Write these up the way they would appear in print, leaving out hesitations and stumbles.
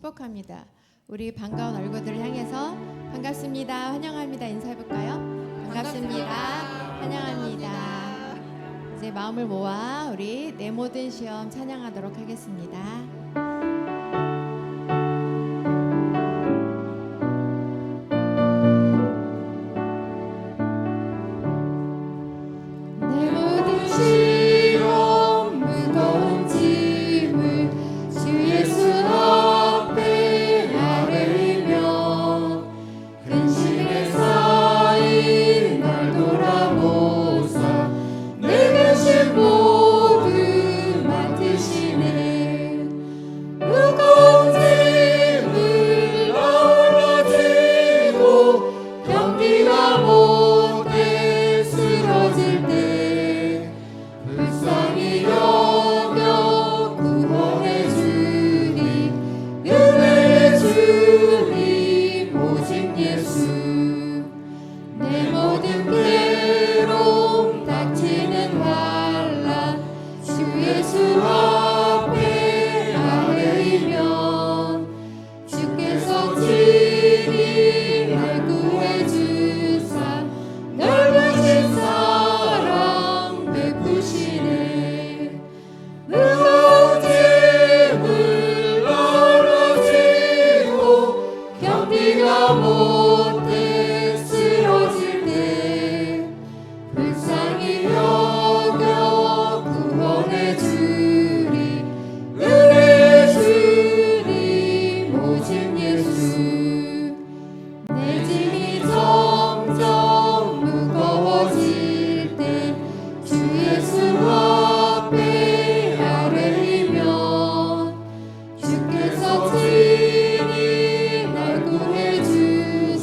축복합니다. 우리 반가운 얼굴들을 향해서 반갑습니다, 환영합니다 인사해볼까요? 반갑습니다, 환영합니다. 이제 마음을 모아 우리 내 모든 시험 찬양하도록 하겠습니다. 내 모든 시험 무거운 짐을 주 예수 앞에 아뢰며 근심에 쌓인 날 돌아보사 내 근심 모두 맡으시네. 무거운 짐을 아울러 지고 견디다 못해 쓰러질 때 불쌍히 여겨 구원해 주니 은혜의 주님 오직 예수. 내 모든 괴로움 닥치는 환난 주 예수 앞에 아뢰이면 주께서 친히 날 구해 주사 넓으신 사랑 베푸시네. 무거운 짐을 아울러 지고 견디다 못해 쓰러질 때 불쌍히 여겨 구원해 주리 은혜의 주님 오직 예수. 내 짐이 점점 무거워질 때 주 예수 앞에 아뢰이면 주께서 친히 날 구해 주사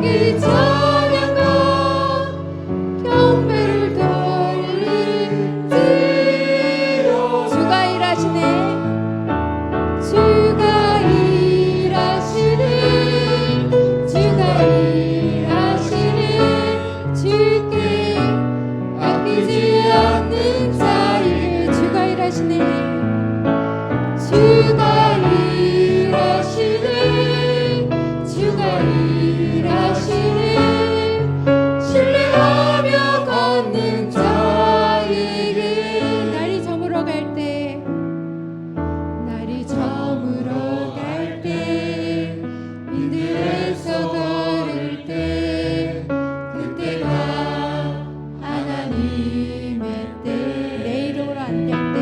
이 찬양과 경배를 돌릴지요. 주가 일하시네. 주가 일하시네. 주가 일하시네. 주께 아끼지 않는 자에게 주가 일하시네. 주가 일하시네. 주가 일하시네. 신뢰하며 걷는 자에게 날이 저물어 갈 때, 날이 저물어 갈 때, 인들에서 걸을 때, 그때가 하나님의 때. 내 이름으로 안 될 때,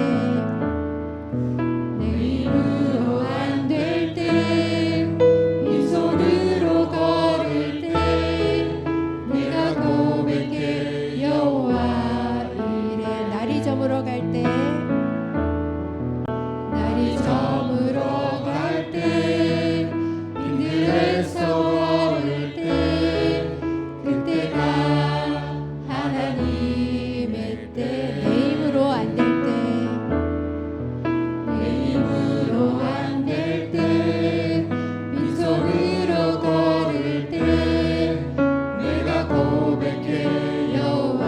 내 이름으로 안 될 때, 빈손으로 걸을 때, 내가 고백해 여호와 이래. 날이 저물어 갈 때, 날이 저물어 갈 때, 빈들에서 걸을 때, 그때가 하나님의 때. 내 힘으로 안 될 때, 내 힘으로 안 될 때, 빈손으로 걸을 때, 내가 고백해 여호와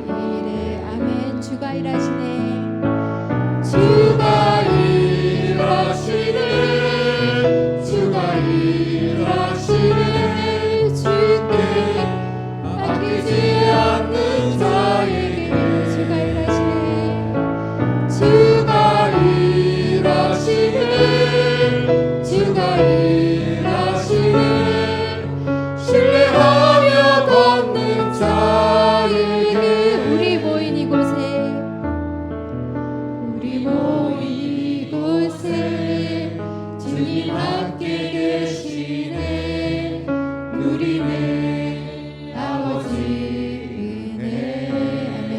이래. 아멘. 주가 일하시네. 주가 일하시네. 주가 일하시네. 주께 아끼지 않는 자에게 주가 일하시네. 주가 일하시네. 주가 일하시네. 신뢰하며 걷는 자에게. 우리 모인 이곳에, 우리 모인 이곳에 주님 함께 계시네. 누리네 아버지 은혜. 아멘.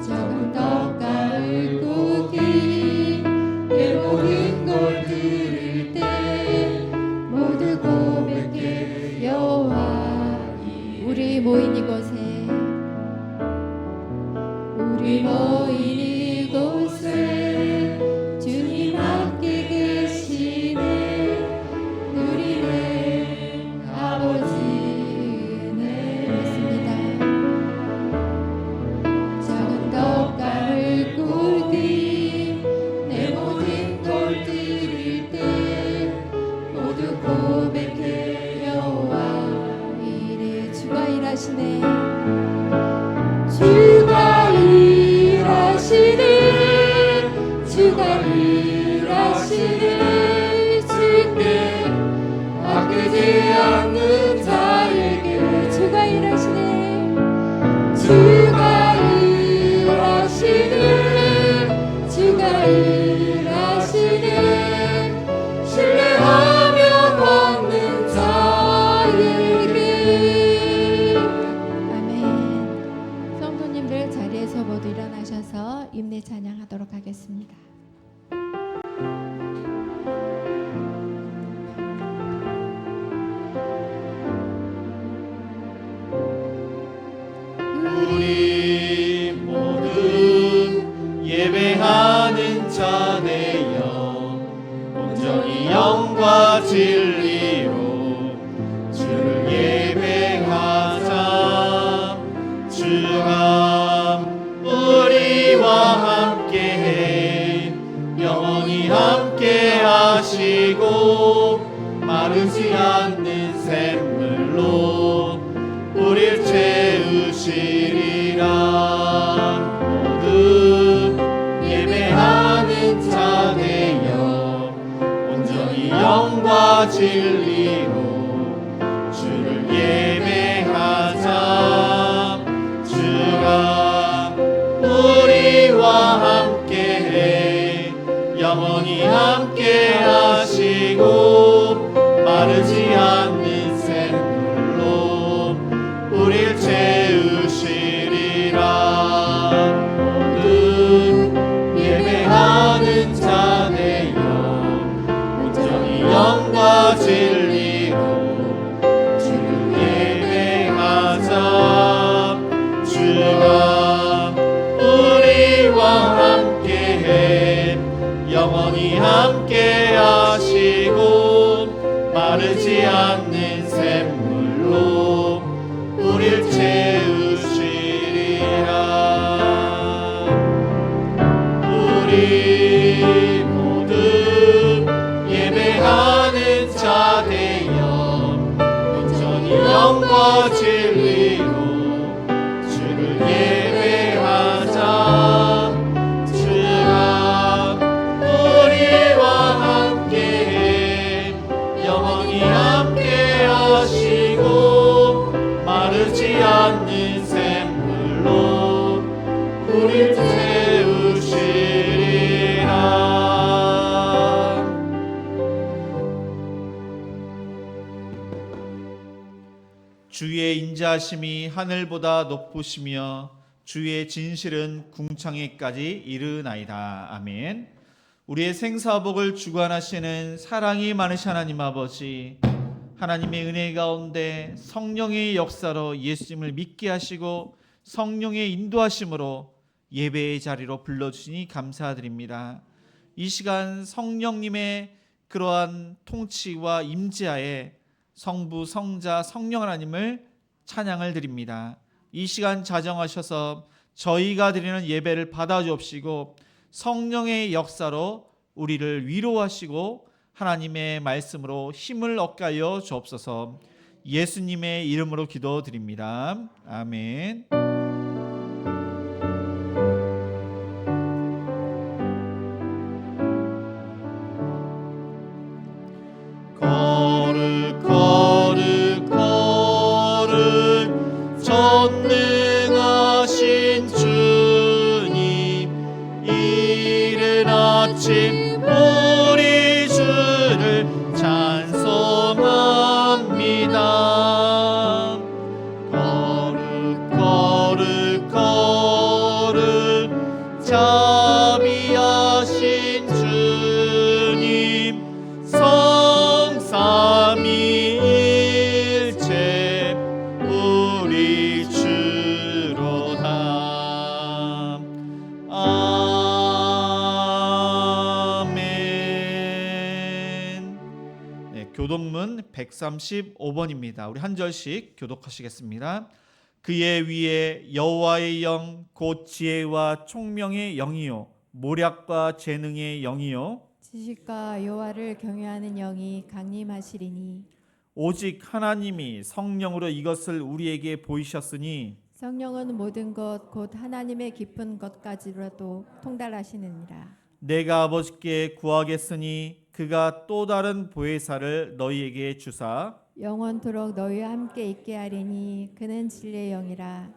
적은 떡과 물고기 내 모든 걸 드릴 때 모두 고백해 여호와. 우리 모인 이곳에, 우리 모인 이곳에 주님 함께 계시네. 누리네 아버지 은혜. 믿습니다. 작은 떡과 물고기 내 모든 걸 드릴 때 모두 고백해 여호와 이래. 주가 일하시네. 주가 일하시네. 주가 일하시네. 주께 아끼지 않는 자에게 주가 일하시네. 주가 일하시네. 주가 일하시네. 신뢰하며 걷는 자에게. 아멘. 성도님들 자리에서 모두 일어나셔서 임내 찬양하도록 하겠습니다. 우리 모두 예배하는 자 되어 온전히 영과 진리로 주를 예배하자. 주가 우리와 함께해 영원히 함께 하시고 마르지 않는 샘물로 우릴 채우시리라. 모두 예배하는 자 되어 온전히 영과 진리로 주를 예배하자. 주가 우리와 함께해 영원히 함께 하시고 마르지 않는 샘물로 우릴 채우시리라. 모두 예배하는 자 되어 온전히 영과 진리로 않는 샘물로 우릴 채우시리라. 우리 모두 예배하는 자 되어 온전히 영과 진리로 주를 예배하자. 주가 우리와 함께해 영원히 함께 하시고 마르지 않는 샘물로 우릴 채우시리라. 주의 인자하심이 하늘보다 높으시며 주의 진실은 궁창에까지 이르나이다. 아멘. 우리의 생사복을 주관하시는 사랑이 많으신 하나님 아버지, 하나님의 은혜 가운데 성령의 역사로 예수님을 믿게 하시고 성령의 인도하심으로 예배의 자리로 불러주시니 감사드립니다. 이 시간 성령님의 그러한 통치와 임재하에 성부, 성자, 성령 하나님을 찬양을 드립니다. 이 시간 자정하셔서 저희가 드리는 예배를 받아주옵시고 성령의 역사로 우리를 위로하시고 하나님의 말씀으로 힘을 얻게 하여 주옵소서. 예수님의 이름으로 기도드립니다. 아멘. 전능하신 주님, 이른 아침 우리 주를 찬송합니다. 거룩 자비하신 주님, 성삼위일체 우리 주로다. 아멘. 네, 교독문 135번입니다. 우리 한 절씩 교독하시겠습니다. 그의 위에 여호와의 영 곧 지혜와 총명의 영이요 모략과 재능의 영이요 지식과 여호와를 경외하는 영이 강림하시리니 오직 하나님이 성령으로 이것을 우리에게 보이셨으니 성령은 모든 것 곧 하나님의 깊은 것까지라도 통달하시느니라. 내가 아버지께 구하겠으니 그가 또 다른 보혜사를 너희에게 주사 영원토록 너희와 함께 있게 하리니 그는 진리의 영이라.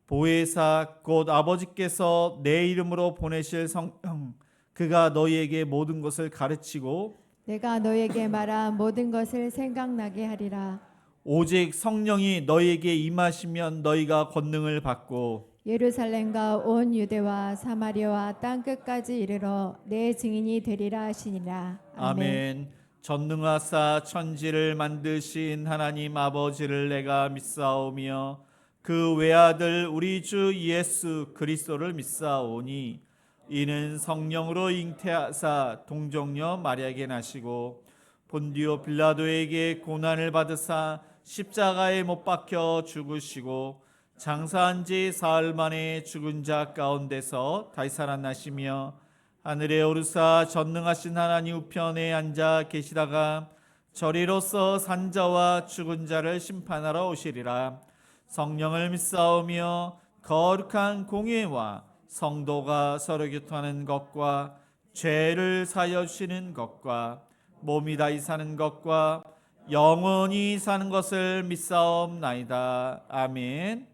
보혜사 곧 아버지께서 내 이름으로 보내실 성령 그가 너희에게 모든 것을 가르치고 내가 너희에게 말한 모든 것을 생각나게 하리라. 오직 성령이 너희에게 임하시면 너희가 권능을 받고 예루살렘과 온 유대와 사마리아와 땅 끝까지 이르러 내 증인이 되리라 하시니라. 아멘. 전능하사 천지를 만드신 하나님 아버지를 내가 믿사오며 그 외아들 우리 주 예수 그리스도를 믿사오니 이는 성령으로 잉태하사 동정녀 마리아에게 나시고 본디오 빌라도에게 고난을 받으사 십자가에 못 박혀 죽으시고 장사한 지 사흘 만에 죽은 자 가운데서 다시 살아나시며 하늘에 오르사 전능하신 하나님 우편에 앉아 계시다가 저리로서 산자와 죽은 자를 심판하러 오시리라. 성령을 믿사오며 거룩한 공예와 성도가 서로 교통하는 것과 죄를 사여 주시는 것과 몸이 다시 사는 것과 영원히 사는 것을 믿사옵나이다. 아멘.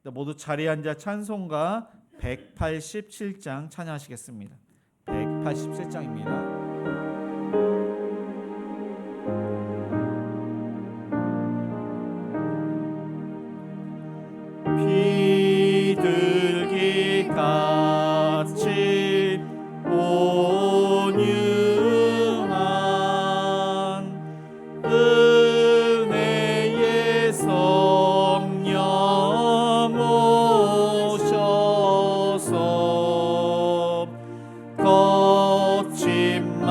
모두 자리에 앉아 찬송가 187장 찬양하시겠습니다. 187장입니다. 비둘기 같이 온유한 은혜의 성령 오셔서 거친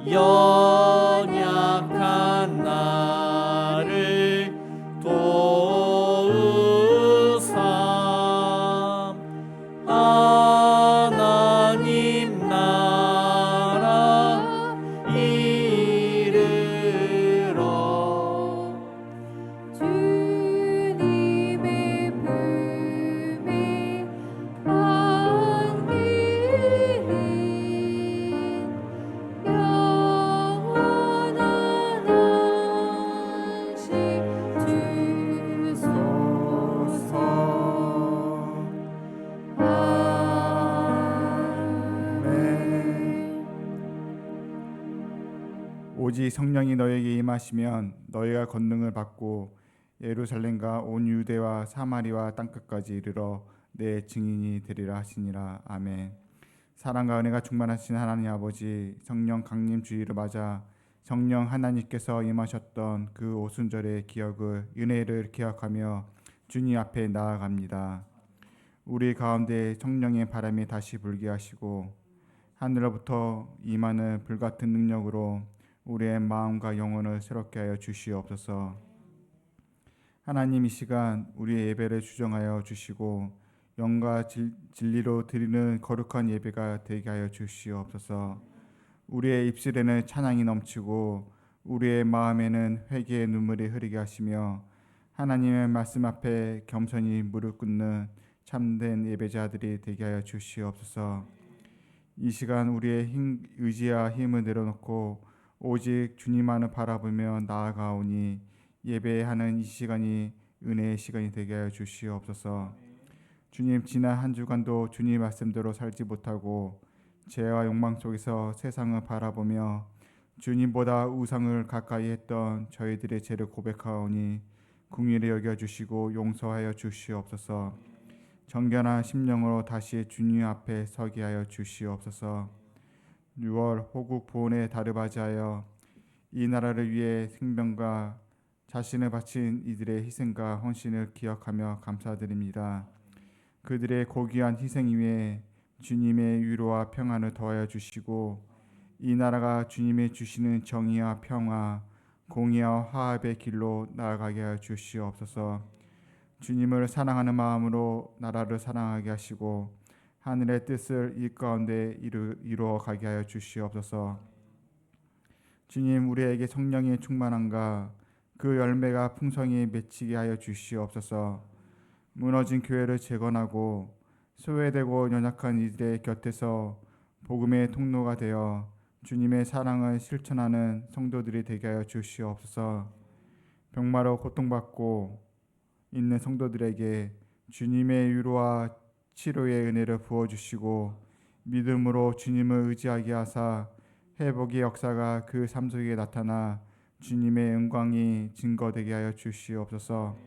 연약한 나를 도우사 하나님 나라 이르러 주님의 품에 안기는 영원한 안식 주소서. 아멘. 오직 성령이 너에게 임하시면 너희가 권능을 받고 예루살렘과 온 유대와 사마리아 땅끝까지 이르러 내 증인이 되리라 하시니라. 아멘. 사랑과 은혜가 충만하신 하나님 아버지, 성령 강림 주일을 맞아 성령 하나님께서 임하셨던 그 오순절의 기억을, 은혜를 기억하며 주님 앞에 나아갑니다. 우리 가운데 성령의 바람이 다시 불게 하시고 하늘로부터 임하는 불같은 능력으로 우리의 마음과 영혼을 새롭게 하여 주시옵소서. 하나님, 이 시간 우리의 예배를 주정하여 주시고 영과 진리로 드리는 거룩한 예배가 되게 하여 주시옵소서. 우리의 입술에는 찬양이 넘치고 우리의 마음에는 회개의 눈물이 흐르게 하시며 하나님의 말씀 앞에 겸손히 무릎 꿇는 참된 예배자들이 되게 하여 주시옵소서. 이 시간 우리의 의지와 힘을 내려놓고 오직 주님만을 바라보며 나아가오니 예배하는 이 시간이 은혜의 시간이 되게 하여 주시옵소서. 주님, 지난 한 주간도 주님 말씀대로 살지 못하고 죄와 욕망 속에서 세상을 바라보며 주님보다 우상을 가까이 했던 저희들의 죄를 고백하오니 긍휼히 여겨주시고 용서하여 주시옵소서. 정결한 심령으로 다시 주님 앞에 서게 하여 주시옵소서. 6월 호국 보훈에 다르바지하여 이 나라를 위해 생명과 자신을 바친 이들의 희생과 헌신을 기억하며 감사드립니다. 그들의 고귀한 희생 위에 주님의 위로와 평안을 더하여 주시고 이 나라가 주님의 주시는 정의와 평화, 공의와 화합의 길로 나아가게 하여 주시옵소서. 주님을 사랑하는 마음으로 나라를 사랑하게 하시고 하늘의 뜻을 이 가운데 이루어 가게 하여 주시옵소서. 주님, 우리에게 성령의 충만함과 그 열매가 풍성히 맺히게 하여 주시옵소서. 무너진 교회를 재건하고 소외되고 연약한 이들의 곁에서 복음의 통로가 되어 주님의 사랑을 실천하는 성도들이 되게 하여 주시옵소서. 병마로 고통받고 있는 성도들에게 주님의 위로와 치료의 은혜를 부어주시고 믿음으로 주님을 의지하게 하사 회복의 역사가 그 삶 속에 나타나 주님의 영광이 증거되게 하여 주시옵소서.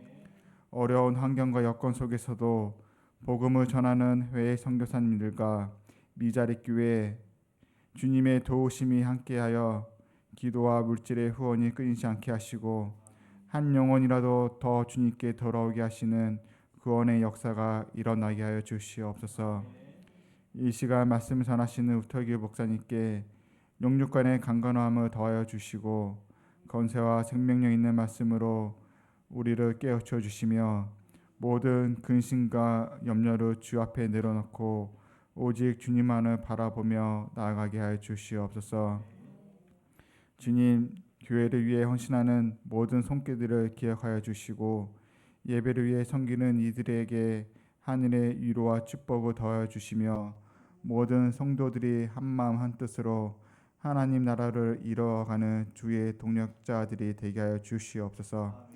어려운 환경과 여건 속에서도 복음을 전하는 회의 선교사님들과 미자리 교회 주님의 도우심이 함께하여 기도와 물질의 후원이 끊이지 않게 하시고 한 영혼이라도 더 주님께 돌아오게 하시는 구원의 역사가 일어나게 하여 주시옵소서. 이 시간 말씀을 전하시는 우터기 목사님께 영육간의 강건함을 더하여 주시고 건세와 생명력 있는 말씀으로 우리를 깨우쳐 주시며 모든 근심과 염려를 주 앞에 내려놓고 오직 주님만을 바라보며 나아가게 하여 주시옵소서. 주님, 교회를 위해 헌신하는 모든 손길들을 기억하여 주시고 예배를 위해 섬기는 이들에게 하늘의 위로와 축복을 더하여 주시며 모든 성도들이 한마음 한뜻으로 하나님 나라를 이뤄가는 주의 동력자들이 되게 하여 주시옵소서.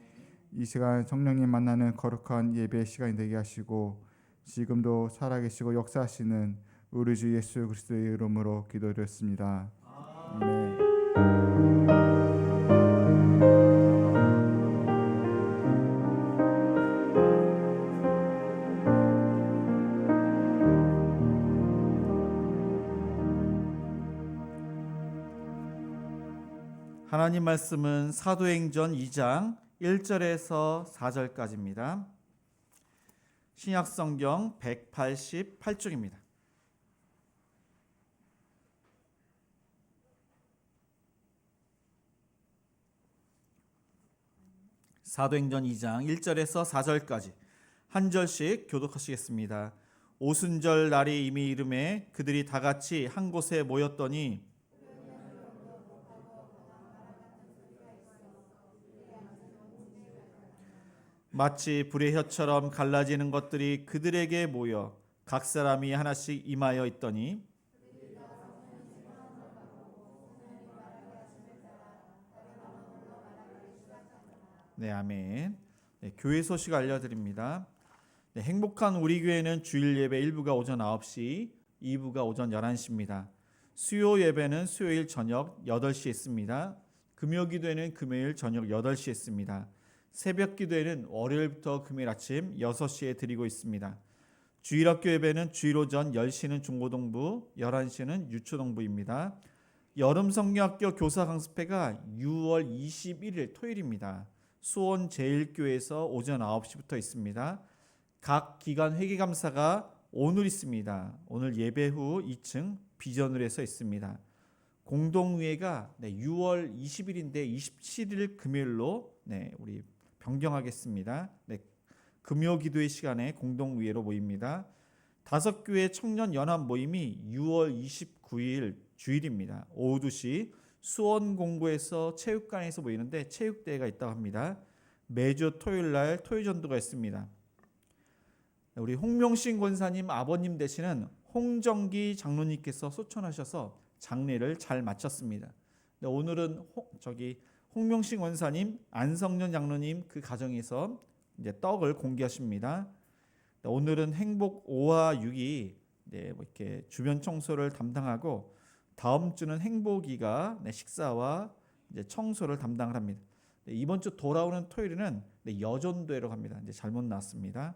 이 시간 성령님 만나는 거룩한 예배 시간이 되게 하시고 지금도 살아계시고 역사하시는 우리 주 예수 그리스도의 이름으로 기도드렸습니다. 아멘. 하나님 말씀은 사도행전 2장 1절에서 4절까지입니다. 신약성경 188쪽입니다. 사도행전 2장 1절에서 4절까지 한 절씩 교독하시겠습니다. 오순절 날이 이미 이름에 그들이 다 같이 한 곳에 모였더니 마치 불의 혀처럼 갈라지는 것들이 그들에게 모여 각 사람이 하나씩 임하여 있더니 네, 아멘. 네, 교회 소식 알려드립니다. 네, 행복한 우리 교회는 주일 예배 1부가 오전 9시, 2부가 오전 11시입니다. 수요 예배는 수요일 저녁 8시에 있습니다. 금요 기도회는 금요일 저녁 8시에 있습니다. 새벽 기도회는 월요일부터 금요일 아침 6시에 드리고 있습니다. 주일학교 예배는 주일 오전 10시는 중고동부, 11시는 유초동부입니다. 여름 성경학교 교사 강습회가 6월 21일 토요일입니다. 수원 제1교회에서 오전 9시부터 있습니다. 각 기관 회계감사가 오늘 있습니다. 오늘 예배 후 2층 비전을에서 있습니다. 공동의회가 6월 20일인데 27일 금요일로 우리 변경하겠습니다. 금요 기도의 시간에 공동의회로 모입니다. 5교회 청년 연합 모임이 6월 29일 주일입니다. 오후 2시 수원 공고에서 체육관에서 모이는데 체육대회가 있다고 합니다. 매주 토요일 날 토요 전도가 있습니다. 우리 홍명신 권사님 아버님 되시는 홍정기 장로님께서 소천하셔서 장례를 잘 마쳤습니다. 오늘은 홍명신 권사님, 안성년 장로님 그 가정에서 이제 떡을 공개하십니다. 오늘은 행복 5와 6이 이렇게 주변 청소를 담당하고 다음 주는 행복이가 식사와 이제 청소를 담당을 합니다. 이번 주 돌아오는 토요일에는 여전도회로 갑니다. 이제 잘못 나왔습니다.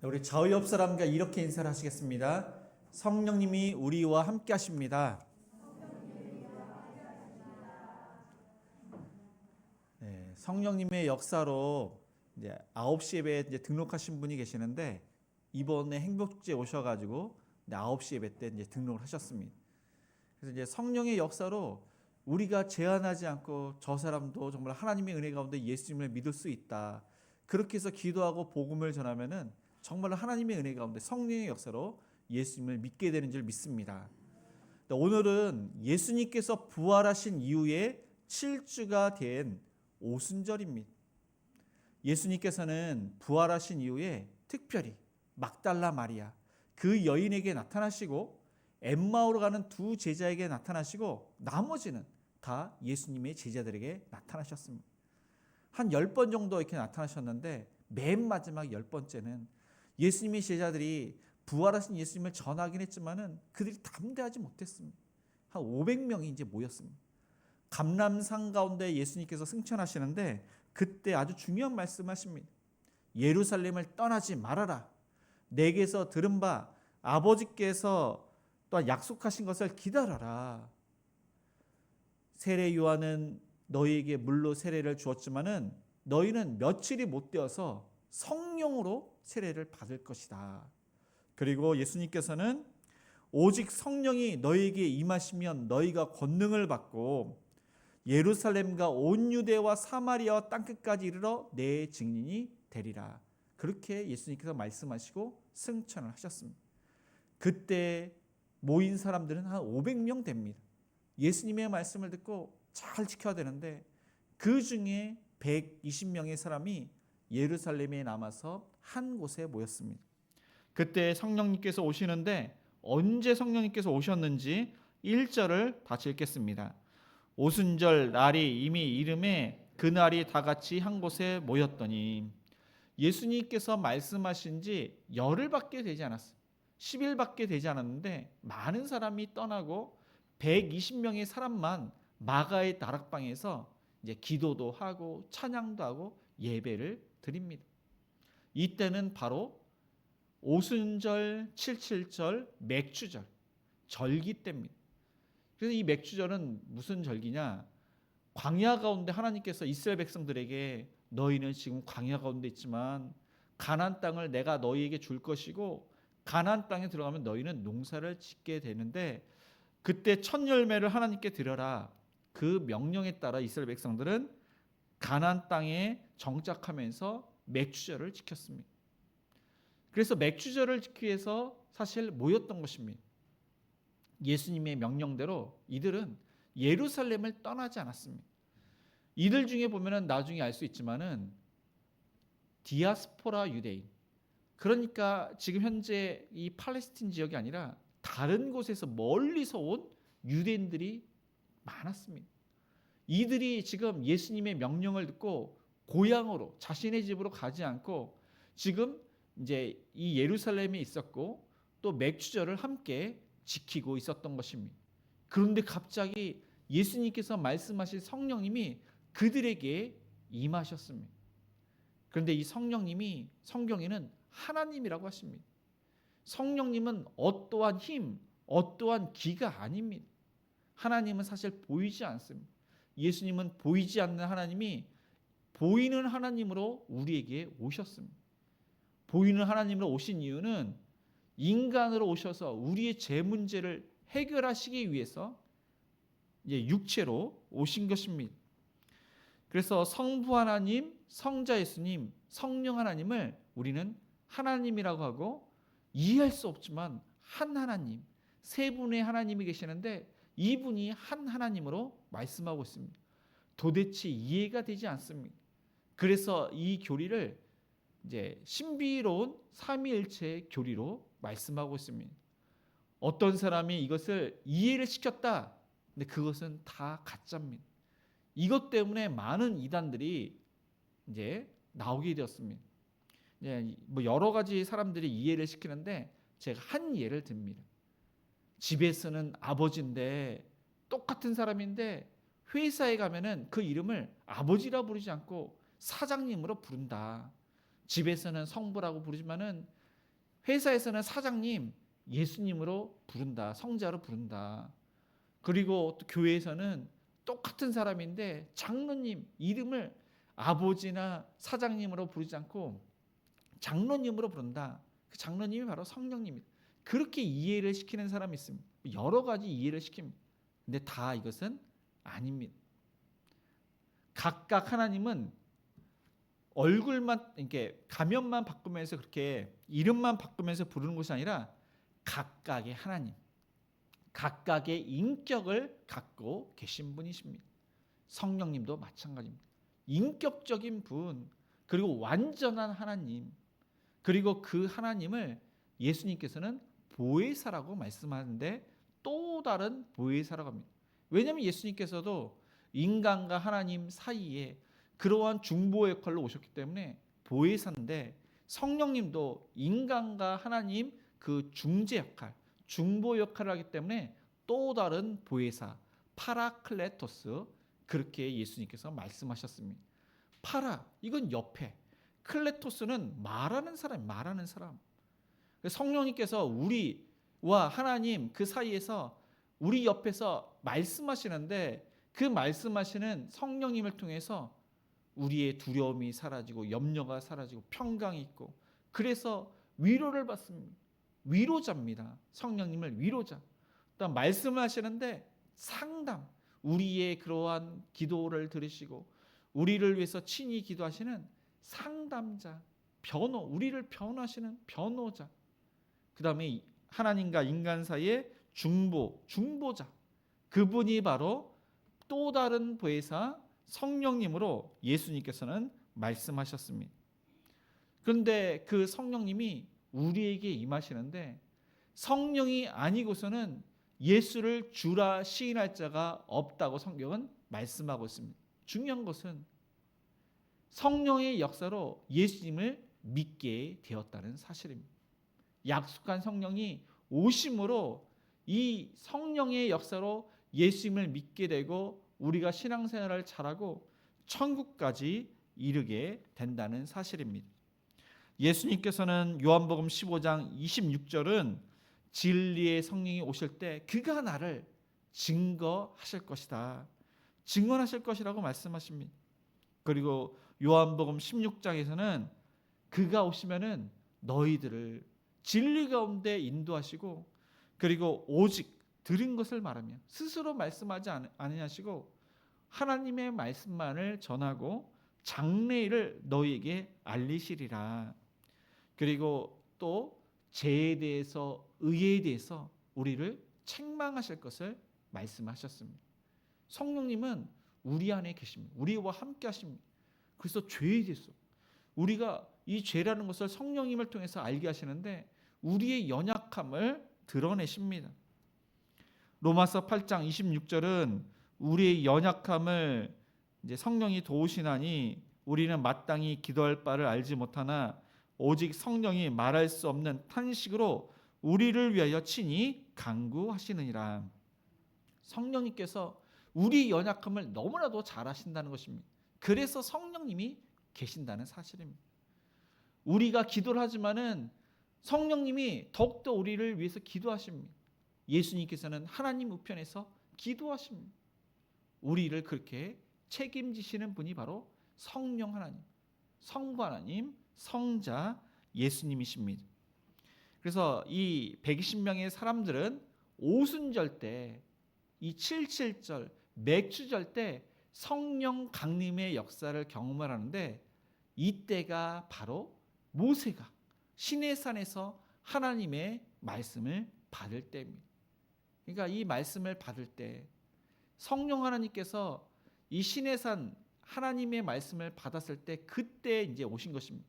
우리 좌우 옆 사람과 이렇게 인사를 하시겠습니다. 성령님이 우리와 함께 하십니다. 네, 성령님의 역사로 이제 9시 예배에 이제 등록하신 분이 계시는데 이번에 행복축제에 오셔가지고 9시 예배 때 이제 등록을 하셨습니다. 그래서 이제 성령의 역사로 우리가 제한하지 않고 저 사람도 정말 하나님의 은혜 가운데 예수님을 믿을 수 있다. 그렇게 해서 기도하고 복음을 전하면은 정말 하나님의 은혜 가운데 성령의 역사로 예수님을 믿게 되는 줄 믿습니다. 오늘은 예수님께서 부활하신 이후에 7주가 된 오순절입니다. 예수님께서는 부활하신 이후에 특별히 막달라 마리아 그 여인에게 나타나시고 엠마오로 가는 두 제자에게 나타나시고 나머지는 다 예수님의 제자들에게 나타나셨습니다. 한 10번 정도 이렇게 나타나셨는데 맨 마지막 10번째는 예수님의 제자들이 부활하신 예수님을 전하긴 했지만은 그들이 담대하지 못했습니다. 한 500명이 이제 모였습니다. 감람산 가운데 예수님께서 승천하시는데 그때 아주 중요한 말씀하십니다. 예루살렘을 떠나지 말아라. 내게서 들은 바 아버지께서 또한 약속하신 것을 기다려라. 세례 요한은 너희에게 물로 세례를 주었지만은 너희는 며칠이 못 되어서 성령으로 세례를 받을 것이다. 그리고 예수님께서는 오직 성령이 너희에게 임하시면 너희가 권능을 받고 예루살렘과 온 유대와 사마리아와 땅끝까지 이르러 내 증인이 되리라. 그렇게 예수님께서 말씀하시고 승천을 하셨습니다. 그때 모인 사람들은 한 500명 됩니다. 예수님의 말씀을 듣고 잘 지켜야 되는데 그 중에 120명의 사람이 예루살렘에 남아서 한 곳에 모였습니다. 그때 성령님께서 오시는데 언제 성령님께서 오셨는지 1절을 다시 읽겠습니다. 오순절 날이 이미 이름에 그날이 다 같이 한 곳에 모였더니 예수님께서 말씀하신 지 열흘밖에 되지 않았어요. 10일밖에 되지 않았는데 많은 사람이 떠나고 120명의 사람만 마가의 다락방에서 이제 기도도 하고 찬양도 하고 예배를 드립니다. 이때는 바로 오순절, 77절, 맥주절, 절기 때입니다. 그래서 이 맥주절은 무슨 절기냐? 광야 가운데 하나님께서 이스라엘 백성들에게 너희는 지금 광야 가운데 있지만 가나안 땅을 내가 너희에게 줄 것이고 가나안 땅에 들어가면 너희는 농사를 짓게 되는데 그때 첫 열매를 하나님께 드려라. 그 명령에 따라 이스라엘 백성들은 가나안 땅에 정착하면서 맥주절을 지켰습니다. 그래서 맥주절을 지키기 위해서 사실 모였던 것입니다. 예수님의 명령대로 이들은 예루살렘을 떠나지 않았습니다. 이들 중에 보면은 나중에 알 수 있지만은 디아스포라 유대인, 그러니까 지금 현재 이 팔레스틴 지역이 아니라 다른 곳에서 멀리서 온 유대인들이 많았습니다. 이들이 지금 예수님의 명령을 듣고 고향으로 자신의 집으로 가지 않고 지금 이제 이 예루살렘에 있었고 또 맥주절을 함께 지키고 있었던 것입니다. 그런데 갑자기 예수님께서 말씀하신 성령님이 그들에게 임하셨습니다. 그런데 이 성령님이 성경에는 하나님이라고 하십니다. 성령님은 어떠한 힘, 어떠한 기가 아닙니다. 하나님은 사실 보이지 않습니다. 예수님은 보이지 않는 하나님이 보이는 하나님으로 우리에게 오셨습니다. 보이는 하나님으로 오신 이유는 인간으로 오셔서 우리의 죄 문제를 해결하시기 위해서 이제 육체로 오신 것입니다. 그래서 성부 하나님, 성자 예수님, 성령 하나님을 우리는 하나님이라고 하고 이해할 수 없지만 한 하나님, 세 분의 하나님이 계시는데 이분이 한 하나님으로 말씀하고 있습니다. 도대체 이해가 되지 않습니다. 그래서 이 교리를 이제 신비로운 삼위일체의 교리로 말씀하고 있습니다. 어떤 사람이 이것을 이해를 시켰다. 근데 그것은 다 가짜입니다. 이것 때문에 많은 이단들이 이제 나오게 되었습니다. 뭐 여러 가지 사람들이 이해를 시키는데 제가 한 예를 듭니다. 집에서는 아버지인데 똑같은 사람인데 회사에 가면은 그 이름을 아버지라 부르지 않고 사장님으로 부른다. 집에서는 성부라고 부르지만은 회사에서는 사장님 예수님으로 부른다, 성자로 부른다. 그리고 또 교회에서는 똑같은 사람인데 장로님 이름을 아버지나 사장님으로 부르지 않고 장로님으로 부른다. 그 장로님이 바로 성령님입니다. 그렇게 이해를 시키는 사람이 있습니다. 여러 가지 이해를 시킵니다. 근데 다 이것은 아닙니다. 각각 하나님은 얼굴만 이렇게 가면만 바꾸면서 그렇게 이름만 바꾸면서 부르는 것이 아니라 각각의 하나님, 각각의 인격을 갖고 계신 분이십니다. 성령님도 마찬가지입니다. 인격적인 분, 그리고 완전한 하나님, 그리고 그 하나님을 예수님께서는 보혜사라고 말씀하는데 또 다른 보혜사라고 합니다. 왜냐하면 예수님께서도 인간과 하나님 사이에 그러한 중보 역할로 오셨기 때문에 보혜사인데, 성령님도 인간과 하나님 그 중재 역할, 중보 역할을 하기 때문에 또 다른 보혜사, 파라클레토스, 그렇게 예수님께서 말씀하셨습니다. 파라, 이건 옆에, 클레토스는 말하는 사람, 말하는 사람. 성령님께서 우리와 하나님 그 사이에서 우리 옆에서 말씀하시는데, 그 말씀하시는 성령님을 통해서 우리의 두려움이 사라지고 염려가 사라지고 평강이 있고, 그래서 위로를 받습니다. 위로자입니다. 성령님을 위로자. 또 말씀을 하시는데 상담, 우리의 그러한 기도를 들으시고 우리를 위해서 친히 기도하시는 상담자, 변호, 우리를 변호하시는 변호자. 그 다음에 하나님과 인간 사이의 중보자. 그분이 바로 또 다른 보혜사 성령님으로 예수님께서는 말씀하셨습니다. 그런데 그 성령님이 우리에게 임하시는데, 성령이 아니고서는 예수를 주라 시인할 자가 없다고 성경은 말씀하고 있습니다. 중요한 것은 성령의 역사로 예수님을 믿게 되었다는 사실입니다. 약속한 성령이 오심으로 이 성령의 역사로 예수님을 믿게 되고 우리가 신앙생활을 잘하고 천국까지 이르게 된다는 사실입니다. 예수님께서는 요한복음 15장 26절은 진리의 성령이 오실 때 그가 나를 증거하실 것이다, 증언하실 것이라고 말씀하십니다. 그리고 요한복음 16장에서는 그가 오시면은 너희들을 진리 가운데 인도하시고, 그리고 오직 들은 것을 말하며 스스로 말씀하지 아니하시고 하나님의 말씀만을 전하고 장래일을 너희에게 알리시리라. 그리고 또 죄에 대해서, 의에 대해서 우리를 책망하실 것을 말씀하셨습니다. 성령님은 우리 안에 계십니다. 우리와 함께 하십니다. 그래서 죄에 대해서 우리가 이 죄라는 것을 성령님을 통해서 알게 하시는데 우리의 연약함을 드러내십니다. 로마서 8장 26절은 우리의 연약함을 이제 성령이 도우시나니 우리는 마땅히 기도할 바를 알지 못하나 오직 성령이 말할 수 없는 탄식으로 우리를 위하여 친히 간구하시느니라. 성령님께서 우리 연약함을 너무나도 잘 아신다는 것입니다. 그래서 성령님이 계신다는 사실입니다. 우리가 기도를 하지만은 성령님이 더욱더 우리를 위해서 기도하십니다. 예수님께서는 하나님 우편에서 기도하십니다. 우리를 그렇게 책임지시는 분이 바로 성령 하나님, 성부 하나님, 성자 예수님이십니다. 그래서 이 120명의 사람들은 오순절 때, 이 77절 맥주절 때 성령 강림의 역사를 경험을 하는데, 이때가 바로 모세가 시내산에서 하나님의 말씀을 받을 때입니다. 그러니까 이 말씀을 받을 때 성령 하나님께서 이 시내산 하나님의 말씀을 받았을 때 그때 이제 오신 것입니다.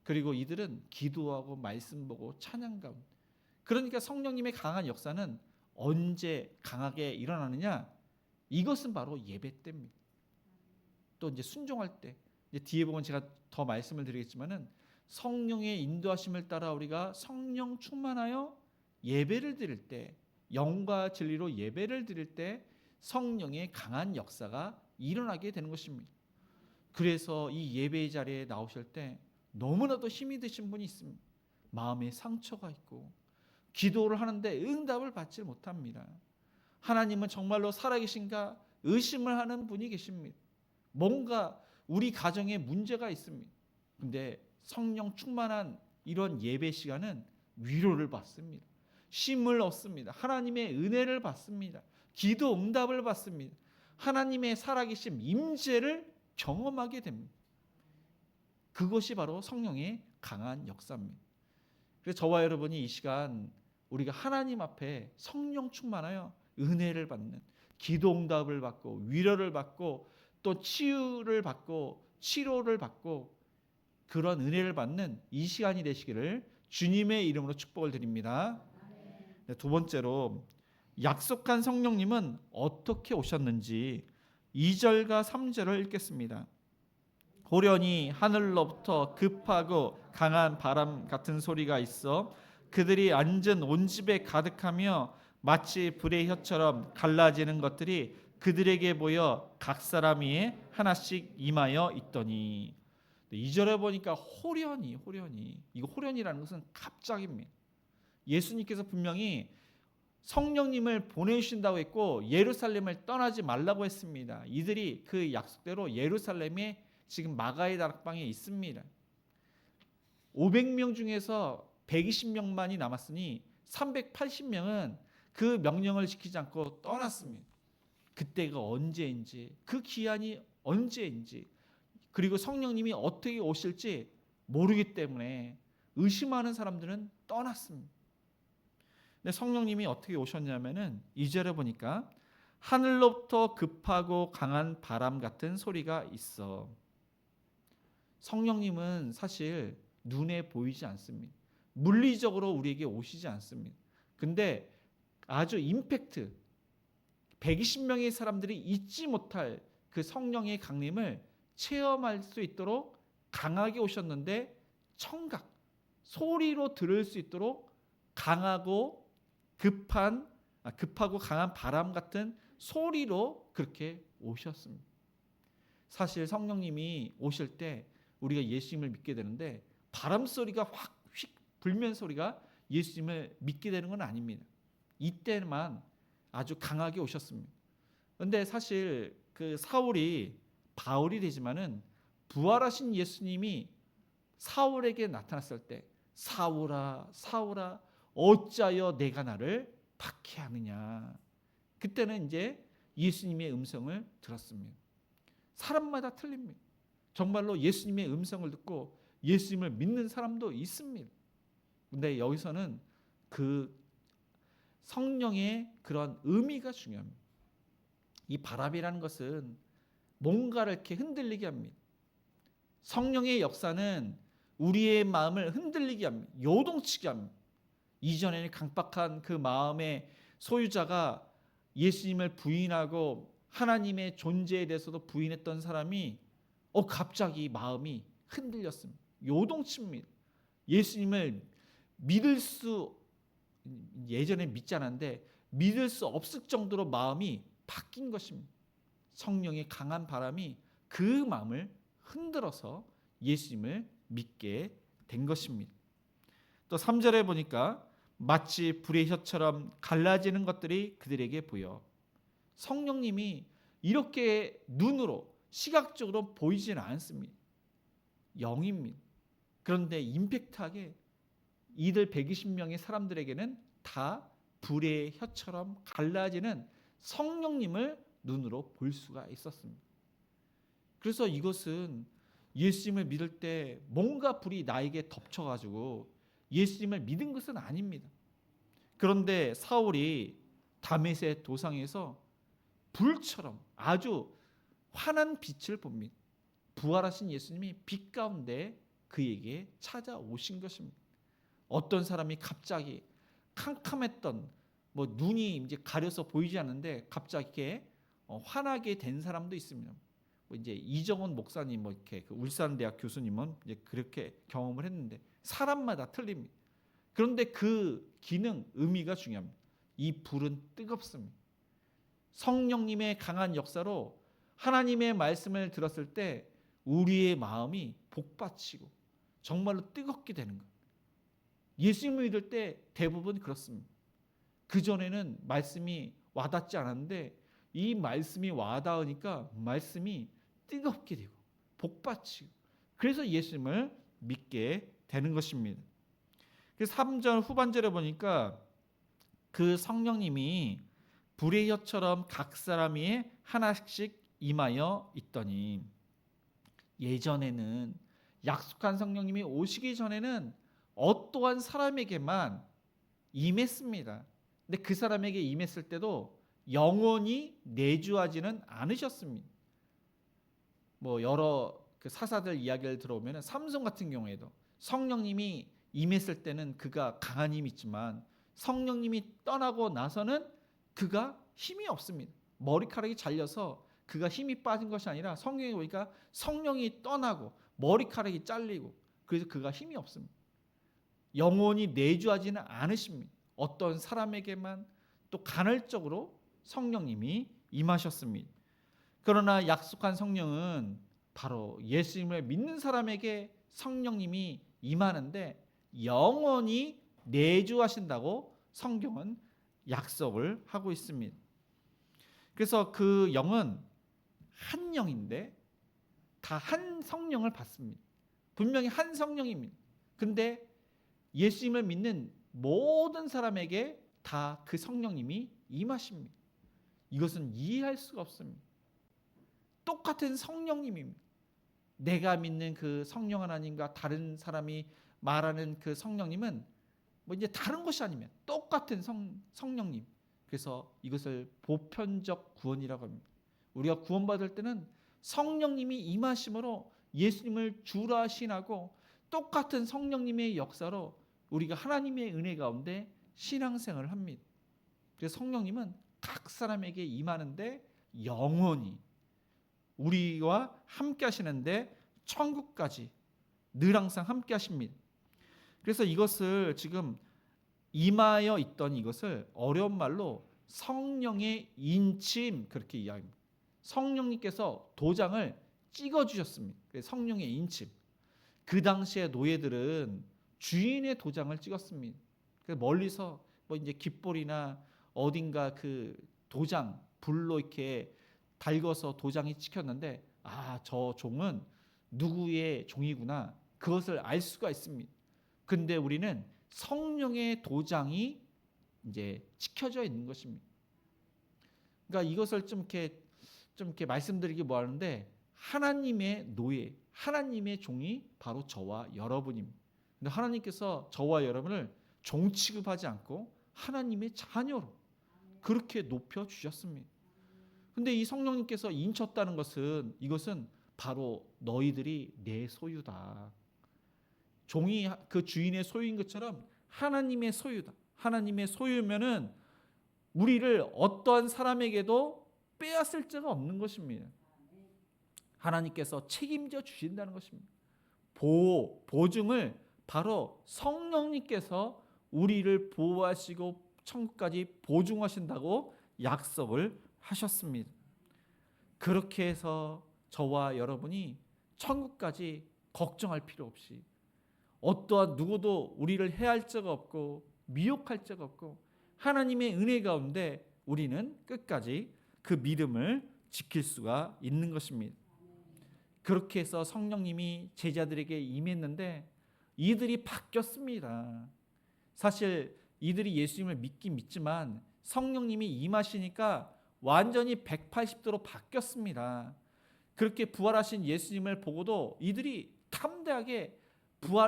그리고 이들은 기도하고 말씀 보고 찬양 가운데. 그러니까 성령님의 강한 역사는 언제 강하게 일어나느냐? 이것은 바로 예배 때입니다. 또 이제 순종할 때, 이제 뒤에 보면 제가 더 말씀을 드리겠지만은 성령의 인도하심을 따라 우리가 성령 충만하여 예배를 드릴 때, 영과 진리로 예배를 드릴 때 성령의 강한 역사가 일어나게 되는 것입니다. 그래서 이 예배 자리에 나오실 때 너무나도 힘이 드신 분이 있습니다. 마음에 상처가 있고 기도를 하는데 응답을 받지 못합니다. 하나님은 정말로 살아계신가 의심을 하는 분이 계십니다. 뭔가 우리 가정에 문제가 있습니다. 근데 성령 충만한 이런 예배 시간은 위로를 받습니다. 쉼을 얻습니다. 하나님의 은혜를 받습니다. 기도 응답을 받습니다. 하나님의 살아계심 임재를 경험하게 됩니다. 그것이 바로 성령의 강한 역사입니다. 그래서 저와 여러분이 이 시간 우리가 하나님 앞에 성령 충만하여 은혜를 받는, 기도 응답을 받고 위로를 받고 또 치유를 받고 치료를 받고 그런 은혜를 받는 이 시간이 되시기를 주님의 이름으로 축복을 드립니다. 두 번째로 약속한 성령님은 어떻게 오셨는지 2절과 3절을 읽겠습니다. 호련히 하늘로부터 급하고 강한 바람 같은 소리가 있어 그들이 앉은 온 집에 가득하며 마치 불의 혀처럼 갈라지는 것들이 그들에게 보여 각 사람 위에 하나씩 임하여 있더니. 2절에 보니까 호련히 이거 호련이라는 것은 갑자기입니다. 예수님께서 분명히 성령님을 보내주신다고 했고 예루살렘을 떠나지 말라고 했습니다. 이들이 그 약속대로 예루살렘에 지금 마가의 다락방에 있습니다. 500명 중에서 120명만이 남았으니 380명은 그 명령을 지키지 않고 떠났습니다. 그때가 언제인지, 그 기한이 언제인지, 그리고 성령님이 어떻게 오실지 모르기 때문에 의심하는 사람들은 떠났습니다. 근데 성령님이 어떻게 오셨냐면은 2절에 보니까 하늘로부터 급하고 강한 바람 같은 소리가 있어. 성령님은 사실 눈에 보이지 않습니다. 물리적으로 우리에게 오시지 않습니다. 근데 아주 임팩트, 120명의 사람들이 잊지 못할 그 성령의 강림을 체험할 수 있도록 강하게 오셨는데 청각, 소리로 들을 수 있도록 강하고 급하고 강한 바람 같은 소리로 그렇게 오셨습니다. 사실 성령님이 오실 때 우리가 예수님을 믿게 되는데 바람 소리가 확 휙 불면 소리가 예수님을 믿게 되는 건 아닙니다. 이때만 아주 강하게 오셨습니다. 그런데 사실 그 사울이 바울이 되지만은 부활하신 예수님이 사울에게 나타났을 때 사울아 사울아 어찌하여 내가 나를 박해하느냐. 그때는 이제 예수님의 음성을 들었습니다. 사람마다 틀립니다. 정말로 예수님의 음성을 듣고 예수님을 믿는 사람도 있습니다. 근데 여기서는 그 성령의 그런 의미가 중요합니다. 이 바람이라는 것은 뭔가를 이렇게 흔들리게 합니다. 성령의 역사는 우리의 마음을 흔들리게 합니다. 요동치게 합니다. 이전에는 강박한 그 마음의 소유자가 예수님을 부인하고 하나님의 존재에 대해서도 부인했던 사람이 갑자기 마음이 흔들렸습니다. 요동칩니다. 예수님을 믿을 수 예전에 믿지 않았는데 믿을 수 없을 정도로 마음이 바뀐 것입니다. 성령의 강한 바람이 그 마음을 흔들어서 예수님을 믿게 된 것입니다. 또 3절에 보니까 마치 불의 혀처럼 갈라지는 것들이 그들에게 보여. 성령님이 이렇게 눈으로 시각적으로 보이지는 않습니다. 영입니다. 그런데 임팩트하게 이들 120명의 사람들에게는 다 불의 혀처럼 갈라지는 성령님을 눈으로 볼 수가 있었습니다. 그래서 이것은 예수님을 믿을 때 뭔가 불이 나에게 덮쳐가지고 예수님을 믿은 것은 아닙니다. 그런데 사울이 다메섹 도상에서 불처럼 아주 환한 빛을 봅니다. 부활하신 예수님이 빛 가운데 그에게 찾아오신 것입니다. 어떤 사람이 갑자기 캄캄했던 눈이 이제 가려서 보이지 않는데 갑자기 환하게 된 사람도 있습니다. 이제 이정원 목사님 이렇게 그 울산대학 교수님은 이제 그렇게 경험을 했는데 사람마다 틀립니다. 그런데 그 기능, 의미가 중요합니다. 이 불은 뜨겁습니다. 성령님의 강한 역사로 하나님의 말씀을 들었을 때 우리의 마음이 복받치고 정말로 뜨겁게 되는 것. 예수님을 믿을 때 대부분 그렇습니다. 그전에는 말씀이 와닿지 않았는데 이 말씀이 와닿으니까 말씀이 뜨겁게 되고 복받치고 그래서 예수님을 믿게 되는 것입니다. 그래서 3절 후반절에 보니까 그 성령님이 불의 혀처럼 각 사람 위에 하나씩 임하여 있더니, 예전에는 약속한 성령님이 오시기 전에는 어떠한 사람에게만 임했습니다. 근데 그 사람에게 임했을 때도 영원히 내주하지는 않으셨습니다. 뭐 여러 그 사사들 이야기를 들어보면 삼손 같은 경우에도 성령님이 임했을 때는 그가 강한 힘이 있지만 성령님이 떠나고 나서는 그가 힘이 없습니다. 머리카락이 잘려서 그가 힘이 빠진 것이 아니라 성경에 보니까 성령이 떠나고 머리카락이 잘리고 그래서 그가 힘이 없습니다. 영원히 내주하지는 않으십니다. 어떤 사람에게만 또 간헐적으로 성령님이 임하셨습니다. 그러나 약속한 성령은 바로 예수님을 믿는 사람에게 성령님이 임하는데 영원히 내주하신다고 성경은 약속을 하고 있습니다. 그래서 그 영은 한 영인데 다 한 성령을 받습니다. 분명히 한 성령입니다. 근데 예수님을 믿는 모든 사람에게 다 그 성령님이 임하십니다. 이것은 이해할 수가 없습니다. 똑같은 성령님입니다. 내가 믿는 그 성령 하나님과 다른 사람이 말하는 그 성령님은 뭐 이제 다른 것이 아니면 똑같은 성령님. 그래서 이것을 보편적 구원이라고 합니다. 우리가 구원받을 때는 성령님이 임하심으로 예수님을 주라 신하고 똑같은 성령님의 역사로 우리가 하나님의 은혜 가운데 신앙생활을 합니다. 그래서 성령님은 각 사람에게 임하는데 영원히 우리와 함께 하시는데 천국까지 늘 항상 함께 하십니다. 그래서 이것을 지금 임하여 있던 이것을 어려운 말로 성령의 인침 그렇게 이야기합니다. 성령님께서 도장을 찍어주셨습니다. 성령의 인침. 그 당시에 노예들은 주인의 도장을 찍었습니다. 그래서 멀리서 뭐 이제 깃볼이나 어딘가 그 도장 불로 이렇게 달궈서 도장이 찍혔는데 저 종은 누구의 종이구나 그것을 알 수가 있습니다. 근데 우리는 성령의 도장이 이제 찍혀져 있는 것입니다. 그러니까 이것을 좀 이렇게 말씀드리기 뭐하는데 하나님의 노예, 하나님의 종이 바로 저와 여러분입니다. 근데 하나님께서 저와 여러분을 종 취급하지 않고 하나님의 자녀로 그렇게 높여 주셨습니다. 근데 이 성령님께서 인쳤다는 것은 이것은 바로 너희들이 내 소유다. 종이 그 주인의 소유인 것처럼 하나님의 소유다. 하나님의 소유면은 우리를 어떠한 사람에게도 빼앗을 자가 없는 것입니다. 하나님께서 책임져 주신다는 것입니다. 보증을 바로 성령님께서 우리를 보호하시고 천국까지 보증하신다고 약속을 하셨습니다. 그렇게 해서 저와 여러분이 천국까지 걱정할 필요 없이 어떠한 누구도 우리를 해할 자가 없고 미혹할 자가 없고 하나님의 은혜 가운데 우리는 끝까지 그 믿음을 지킬 수가 있는 것입니다. 그렇게 해서 성령님이 제자들에게 임했는데 이들이 바뀌었습니다. 사실 이들이 예수님을 믿긴 믿지만 성령님이 임하시니까 완전히 180도로 바뀌었습니다. 그렇게 부활하신 예수님을 보고도 이들이 탐대하게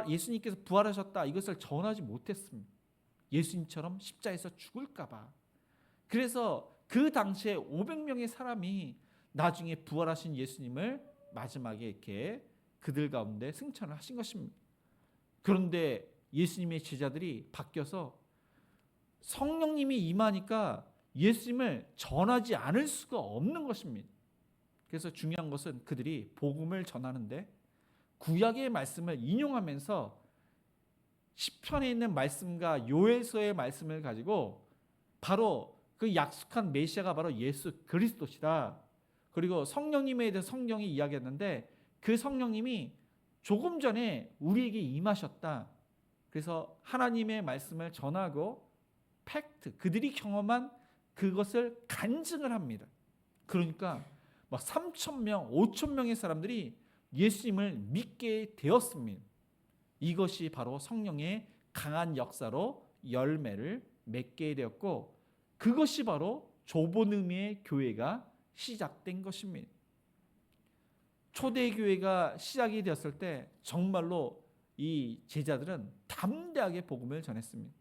예수님께서 부활하셨다 이것을 전하지 못했습니다. 예수님처럼 십자에서 죽을까 봐. 그래서 그 당시에 500명의 사람이 나중에 부활하신 예수님을 마지막에 이렇게 그들 가운데 승천을 하신 것입니다. 그런데 예수님의 제자들이 바뀌어서 성령님이 임하니까 예수님을 전하지 않을 수가 없는 것입니다. 그래서 중요한 것은 그들이 복음을 전하는데 구약의 말씀을 인용하면서 시편에 있는 말씀과 요엘서의 말씀을 가지고 바로 그 약속한 메시아가 바로 예수 그리스도시다. 그리고 성령님에 대해서 성경이 이야기했는데 그 성령님이 조금 전에 우리에게 임하셨다. 그래서 하나님의 말씀을 전하고 팩트, 그들이 경험한 그것을 간증을 합니다. 그러니까 막 3,000명, 5,000명의 사람들이 예수님을 믿게 되었습니다. 이것이 바로 성령의 강한 역사로 열매를 맺게 되었고, 그것이 바로 좁은 의미의 교회가 시작된 것입니다. 초대교회가 시작이 되었을 때 정말로 이 제자들은 담대하게 복음을 전했습니다.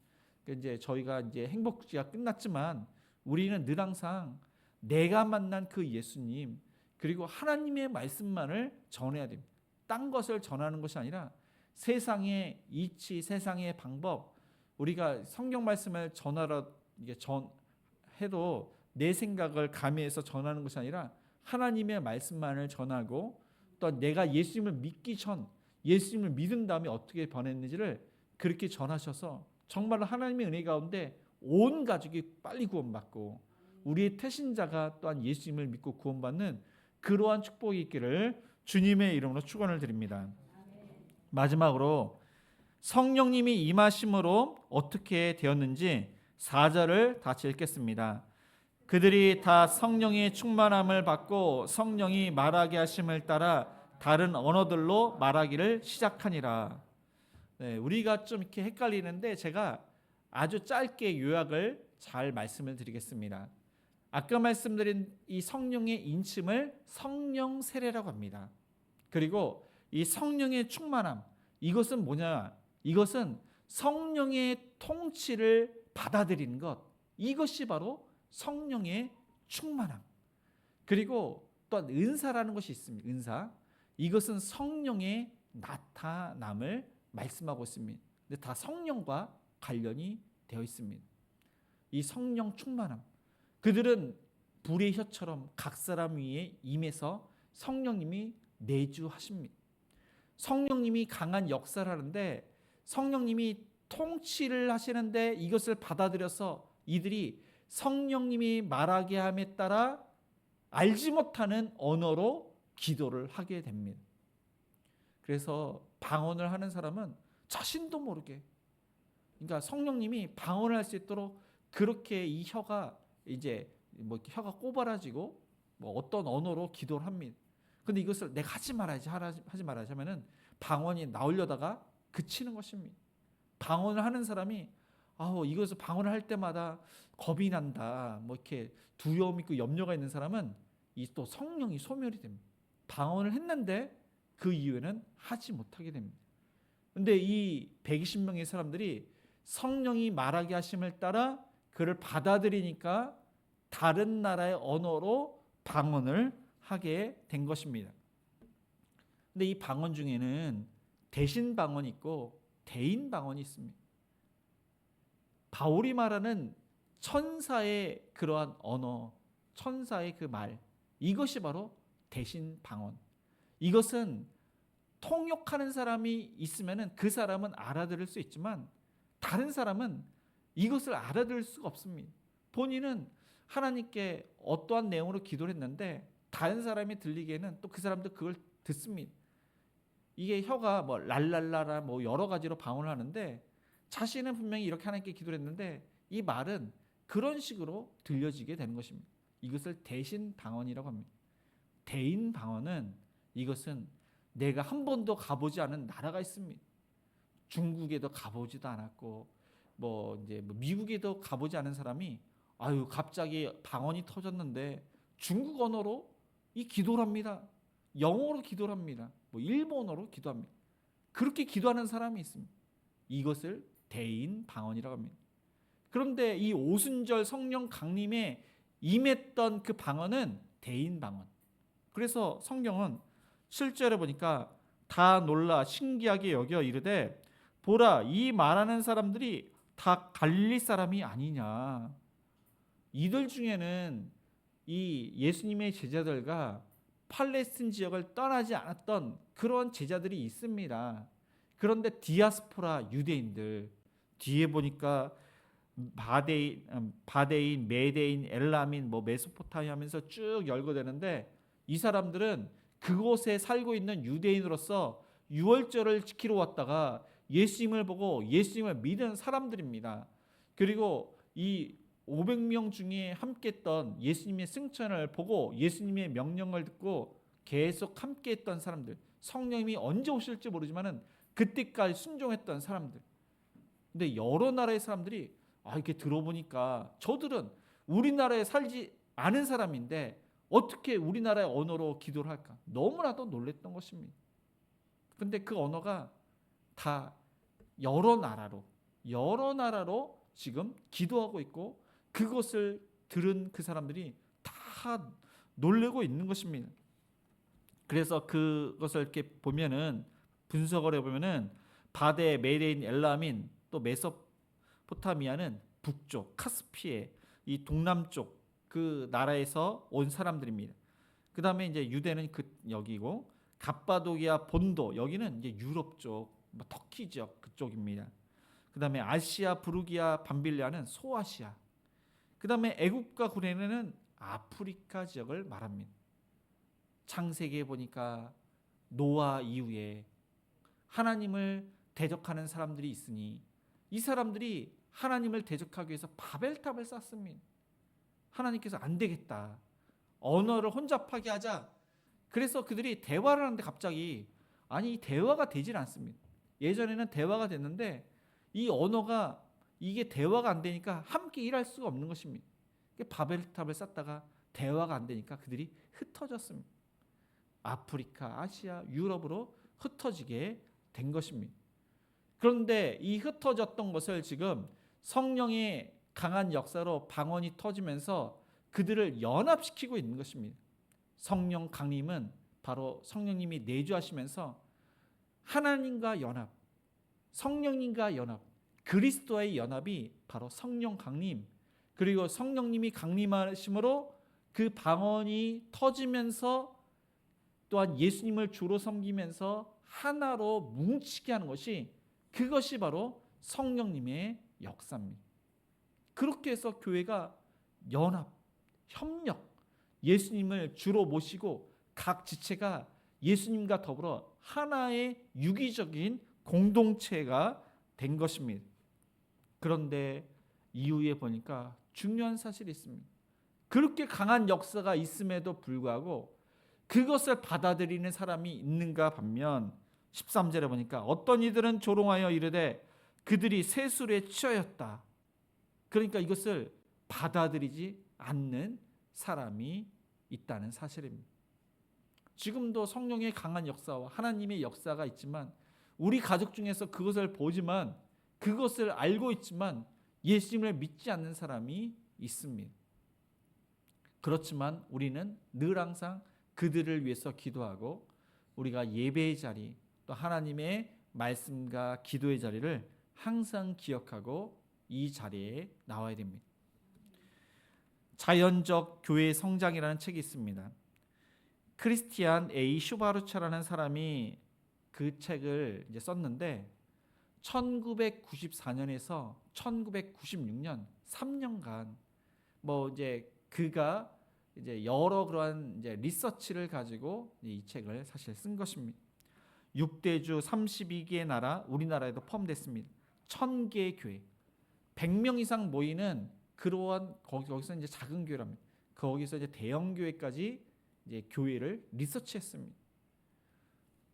이제 저희가 이제 행복주의가 끝났지만 우리는 늘 항상 내가 만난 그 예수님 그리고 하나님의 말씀만을 전해야 됩니다. 딴 것을 전하는 것이 아니라 세상의 이치, 세상의 방법, 우리가 성경 말씀을 전하러 이게 해도 내 생각을 가미해서 전하는 것이 아니라 하나님의 말씀만을 전하고, 또 내가 예수님을 믿기 전 예수님을 믿은 다음에 어떻게 변했는지를 그렇게 전하셔서 정말로 하나님의 은혜 가운데 온 가족이 빨리 구원받고 우리의 태신자가 또한 예수님을 믿고 구원받는 그러한 축복이 있기를 주님의 이름으로 축원을 드립니다. 마지막으로 성령님이 임하심으로 어떻게 되었는지 4절을 같이 읽겠습니다. 그들이 다 성령의 충만함을 받고 성령이 말하게 하심을 따라 다른 언어들로 말하기를 시작하니라. 네, 우리가 좀 이렇게 헷갈리는데 제가 아주 짧게 요약을 잘 말씀을 드리겠습니다. 아까 말씀드린 이 성령의 인침을 성령 세례라고 합니다. 그리고 이 성령의 충만함, 이것은 뭐냐? 이것은 성령의 통치를 받아들이는 것, 이것이 바로 성령의 충만함. 그리고 또 은사라는 것이 있습니다. 은사, 이것은 성령의 나타남을 말씀하고 있습니다. 근데 다 성령과 관련이 되어 있습니다. 이 성령 충만함, 그들은 불의 혀처럼 각 사람 위에 임해서 성령님이 내주하십니다. 성령님이 강한 역사를 하는데 성령님이 통치를 하시는데 이것을 받아들여서 이들이 성령님이 말하게 함에 따라 알지 못하는 언어로 기도를 하게 됩니다. 그래서 방언을 하는 사람은 자신도 모르게, 그러니까 성령님이 방언을 할 수 있도록 그렇게 이 혀가 이제 뭐 혀가 꼬바라지고 뭐 어떤 언어로 기도를 합니다. 근데 이것을 내가 하지 말아야지 하면은 방언이 나오려다가 그치는 것입니다. 방언을 하는 사람이 이것을 방언을 할 때마다 겁이 난다, 뭐 이렇게 두려움 있고 염려가 있는 사람은 이 또 성령이 소멸이 됩니다. 방언을 했는데 그 이후에는 하지 못하게 됩니다. 근데 이 120명의 사람들이 성령이 말하게 하심을 따라 그를 받아들이니까 다른 나라의 언어로 방언을 하게 된 것입니다. 근데 이 방언 중에는 대신 방언이 있고 대인 방언이 있습니다. 바울이 말하는 천사의 그러한 언어, 천사의 그 말, 이것이 바로 대신 방언. 이것은 통역하는 사람이 있으면 그 사람은 알아들을 수 있지만 다른 사람은 이것을 알아들을 수가 없습니다. 본인은 하나님께 어떠한 내용으로 기도를 했는데 다른 사람이 들리기에는 또 그 사람도 그걸 듣습니다. 이게 혀가 뭐 랄랄라라 뭐 여러 가지로 방언을 하는데 자신은 분명히 이렇게 하나님께 기도를 했는데 이 말은 그런 식으로 들려지게 되는 것입니다. 이것을 대신 방언이라고 합니다. 대인 방언은 이것은 내가 한 번도 가보지 않은 나라가 있습니다. 중국에도 가보지도 않았고 이제 미국에도 가보지 않은 사람이 갑자기 방언이 터졌는데 중국 언어로 이 기도를 합니다. 영어로 기도를 합니다. 일본어로 기도합니다. 그렇게 기도하는 사람이 있습니다. 이것을 대인 방언이라고 합니다. 그런데 이 오순절 성령 강림에 임했던 그 방언은 대인 방언. 그래서 성경은 7절에 보니까 다 놀라 신기하게 여겨 이르되 보라 이 말하는 사람들이 다 갈릴리 사람이 아니냐. 이들 중에는 이 예수님의 제자들과 팔레스틴 지역을 떠나지 않았던 그런 제자들이 있습니다. 그런데 디아스포라 유대인들, 뒤에 보니까 바데인, 메데인, 엘라민, 메소포타미 하면서 쭉 열거되는데 이 사람들은 그곳에 살고 있는 유대인으로서 유월절을 지키러 왔다가 예수님을 보고 예수님을 믿은 사람들입니다. 그리고 이 500명 중에 함께했던 예수님의 승천을 보고 예수님의 명령을 듣고 계속 함께했던 사람들, 성령님이 언제 오실지 모르지만은 그때까지 순종했던 사람들. 근데 여러 나라의 사람들이 이렇게 들어보니까 저들은 우리나라에 살지 않은 사람인데 어떻게 우리나라의 언어로 기도를 할까? 너무나도 놀랬던 것입니다. 근데 그 언어가 다 여러 나라로 지금 기도하고 있고 그것을 들은 그 사람들이 다 놀래고 있는 것입니다. 그래서 그것을 이렇게 보면은 분석을 해보면은 바데, 메레인, 엘라민, 또 메소포타미아는 북쪽, 카스피해, 이 동남쪽 그 나라에서 온 사람들입니다. 그 다음에 이제 유대는 여기고, 갑바도기아 본도 여기는 이제 유럽 쪽, 터키 지역 그쪽입니다. 그 다음에 아시아, 부르기아, 밤빌리아는 소아시아. 그 다음에 애국과 구레네는 아프리카 지역을 말합니다. 창세기에 보니까 노아 이후에 하나님을 대적하는 사람들이 있으니 이 사람들이 하나님을 대적하기 위해서 바벨탑을 쌓습니다. 하나님께서 안 되겠다, 언어를 혼잡하게 하자. 그래서 그들이 대화를 하는데 갑자기 대화가 되질 않습니다. 예전에는 대화가 됐는데 이 언어가 이게 대화가 안 되니까 함께 일할 수가 없는 것입니다. 바벨탑을 쌓다가 대화가 안 되니까 그들이 흩어졌습니다. 아프리카, 아시아, 유럽으로 흩어지게 된 것입니다. 그런데 이 흩어졌던 것을 지금 성령의 강한 역사로 방언이 터지면서 그들을 연합시키고 있는 것입니다. 성령 강림은 바로 성령님이 내주하시면서 하나님과 연합, 성령님과 연합, 그리스도와의 연합이 바로 성령 강림, 그리고 성령님이 강림하심으로 그 방언이 터지면서 또한 예수님을 주로 섬기면서 하나로 뭉치게 하는 것이, 그것이 바로 성령님의 역사입니다. 그렇게 해서 교회가 연합, 협력, 예수님을 주로 모시고 각 지체가 예수님과 더불어 하나의 유기적인 공동체가 된 것입니다. 그런데 이후에 보니까 중요한 사실이 있습니다. 그렇게 강한 역사가 있음에도 불구하고 그것을 받아들이는 사람이 있는가 반면 13절에 보니까 어떤 이들은 조롱하여 이르되 그들이 세술에 취하였다. 그러니까 이것을 받아들이지 않는 사람이 있다는 사실입니다. 지금도 성령의 강한 역사와 하나님의 역사가 있지만 우리 가족 중에서 그것을 보지만, 그것을 알고 있지만 예수님을 믿지 않는 사람이 있습니다. 그렇지만 우리는 늘 항상 그들을 위해서 기도하고 우리가 예배의 자리, 또 하나님의 말씀과 기도의 자리를 항상 기억하고 이 자리에 나와야 됩니다. 자연적 교회 성장이라는 책이 있습니다. 크리스티안 A. 슈바르차라는 사람이 그 책을 이제 썼는데 1994년에서 1996년 3년간 이제 그가 이제 여러 그러한 이제 리서치를 가지고 이 책을 사실 쓴 것입니다. 6대주 32개의 나라, 우리나라에도 포함됐습니다. 1000개의 교회, 100명 이상 모이는 그러한 거기서 이제 작은 교회랍니다. 거기서 이제 대형 교회까지 이제 교회를 리서치했습니다.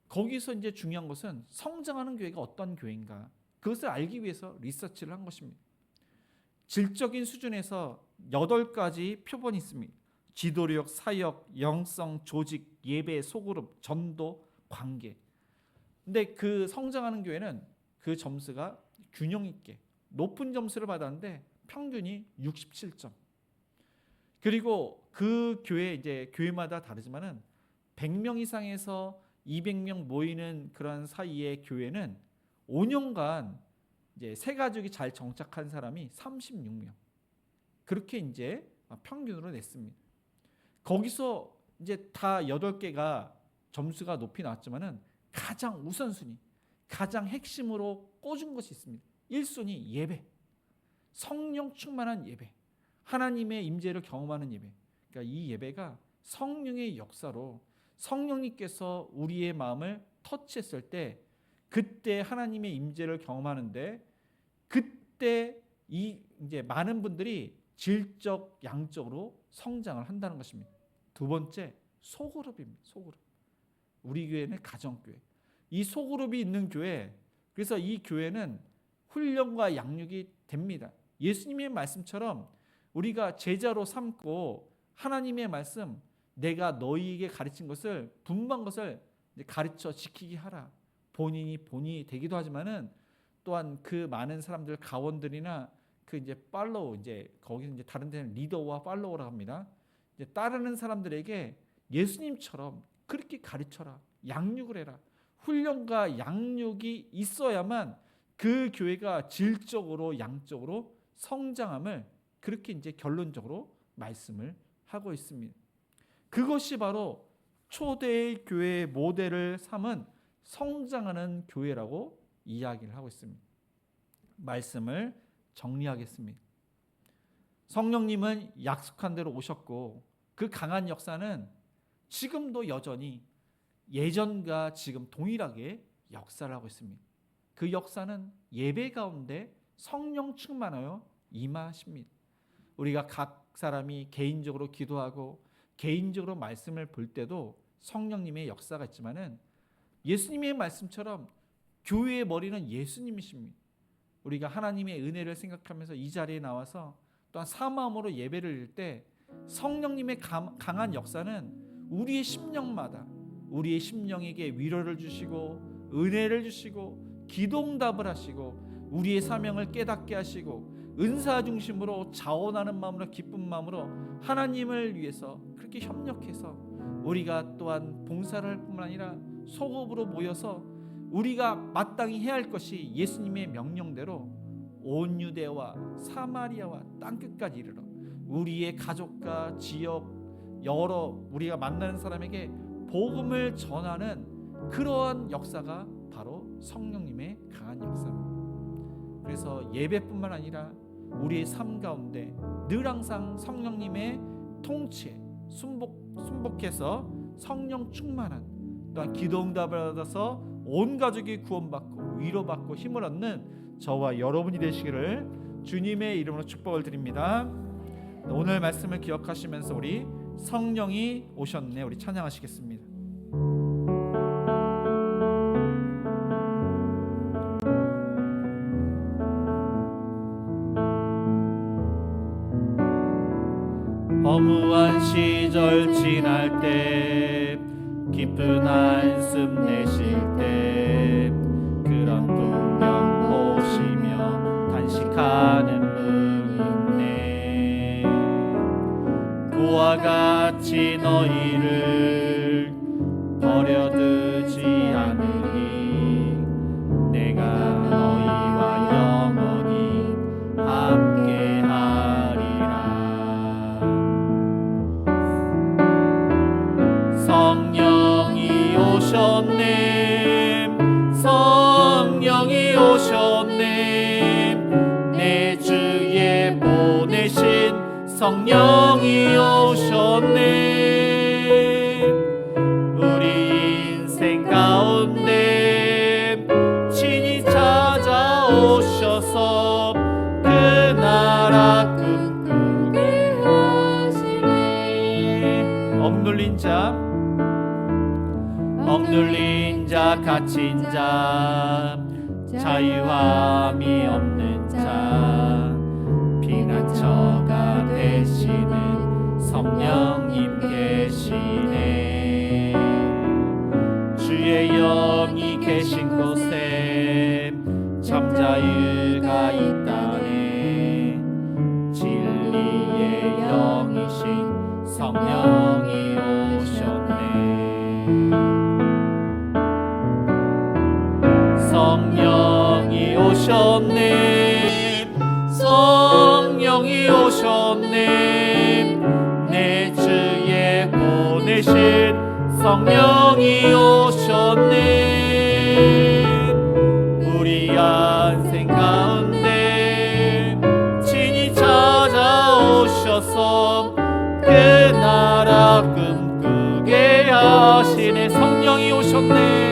거기서 이제 중요한 것은 성장하는 교회가 어떤 교회인가, 그것을 알기 위해서 리서치를 한 것입니다. 질적인 수준에서 8가지 표본이 있습니다. 지도력, 사역, 영성, 조직, 예배, 소그룹, 전도, 관계. 근데 그 성장하는 교회는 그 점수가 균형 있게 높은 점수를 받았는데 평균이 67점. 그리고 그 교회, 이제 교회마다 다르지만은 100명 이상에서 200명 모이는 그런 사이의 교회는 5년간 이제 세 가족이 잘 정착한 사람이 36명. 그렇게 이제 평균으로 냈습니다. 거기서 이제 다 8개가 점수가 높이 나왔지만은 가장 우선순위, 가장 핵심으로 꽂은 것이 있습니다. 1순위 예배, 성령 충만한 예배, 하나님의 임재를 경험하는 예배. 그러니까 이 예배가 성령의 역사로 성령님께서 우리의 마음을 터치했을 때 그때 하나님의 임재를 경험하는데 그때 이제 많은 분들이 질적 양적으로 성장을 한다는 것입니다. 두 번째, 소그룹입니다. 소그룹. 우리 교회는 가정교회. 이 소그룹이 있는 교회, 그래서 이 교회는 훈련과 양육이 됩니다. 예수님의 말씀처럼 우리가 제자로 삼고 하나님의 말씀, 내가 너희에게 가르친 것을 분부한 것을 가르쳐 지키게 하라. 본인이 되기도 하지만은 또한 그 많은 사람들 가원들이나 그 이제 팔로우, 이제 거기서 이제 다른 데는 리더와 팔로워라고 합니다. 이제 따르는 사람들에게 예수님처럼 그렇게 가르쳐라, 양육을 해라. 훈련과 양육이 있어야만 그 교회가 질적으로 양적으로 성장함을 그렇게 이제 결론적으로 말씀을 하고 있습니다. 그것이 바로 초대의 교회의 모델을 삼은 성장하는 교회라고 이야기를 하고 있습니다. 말씀을 정리하겠습니다. 성령님은 약속한 대로 오셨고 그 강한 역사는 지금도 여전히 예전과 지금 동일하게 역사를 하고 있습니다. 그 역사는 예배 가운데 성령 충만하여 임하십니다. 우리가 각 사람이 개인적으로 기도하고 개인적으로 말씀을 볼 때도 성령님의 역사가 있지만은 예수님의 말씀처럼 교회의 머리는 예수님이십니다. 우리가 하나님의 은혜를 생각하면서 이 자리에 나와서 또한 사마음으로 예배를 드릴 때 성령님의 강한 역사는 우리의 심령마다 우리의 심령에게 위로를 주시고 은혜를 주시고 기도응답을 하시고 우리의 사명을 깨닫게 하시고 은사 중심으로 자원하는 마음으로 기쁜 마음으로 하나님을 위해서 그렇게 협력해서 우리가 또한 봉사를 할 뿐만 아니라 소급으로 모여서 우리가 마땅히 해야 할 것이 예수님의 명령대로 온 유대와 사마리아와 땅끝까지 이르러 우리의 가족과 지역 여러 우리가 만나는 사람에게 복음을 전하는 그러한 역사가 바로 성령님의 강한 역사입니다. 그래서 예배뿐만 아니라 우리의 삶 가운데 늘 항상 성령님의 통치에 순복해서 성령 충만한 또한 기도응답을 받아서 온 가족이 구원받고 위로받고 힘을 얻는 저와 여러분이 되시기를 주님의 이름으로 축복을 드립니다. 오늘 말씀을 기억하시면서 우리 성령이 오셨네 우리 찬양하시겠습니다. 허무한 시절 지날 때 깊은 한숨 내쉴 때 그런 풍경 보시며 단식하는 분 있네. 그와 같이 너희를 버려두지 않으리. 내가 너희와 영원히 함께하리라. 성령이 오셨네. 성령이 오셨네. 내 주에 보내신 성령이 오셨네. 우리 인생 가운데 친히 찾아오셔서 그 나라 꿈꾸게 하시네. 억눌린 자 갇힌 자 자유함이 없는 자 피난처가 되시는 성령님 계시네. 주의 영이 계신 곳에 참 자유가 있다네. 진리의 영이신 성령이 오셨네. 성령이 오셨네. 성령이 오셨네. 내 주에 보내신 성령이 오셨네. 우리 인생 가운데 친히 찾아오셔서 그 나라 꿈꾸게 하시네. 성령이 오셨네.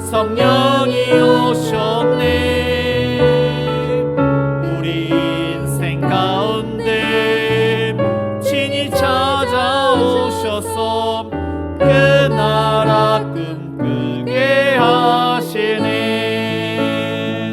성령이 오셨네. 우리 인생 가운데 친히 찾아오셔서 그 나라 꿈꾸게 하시네.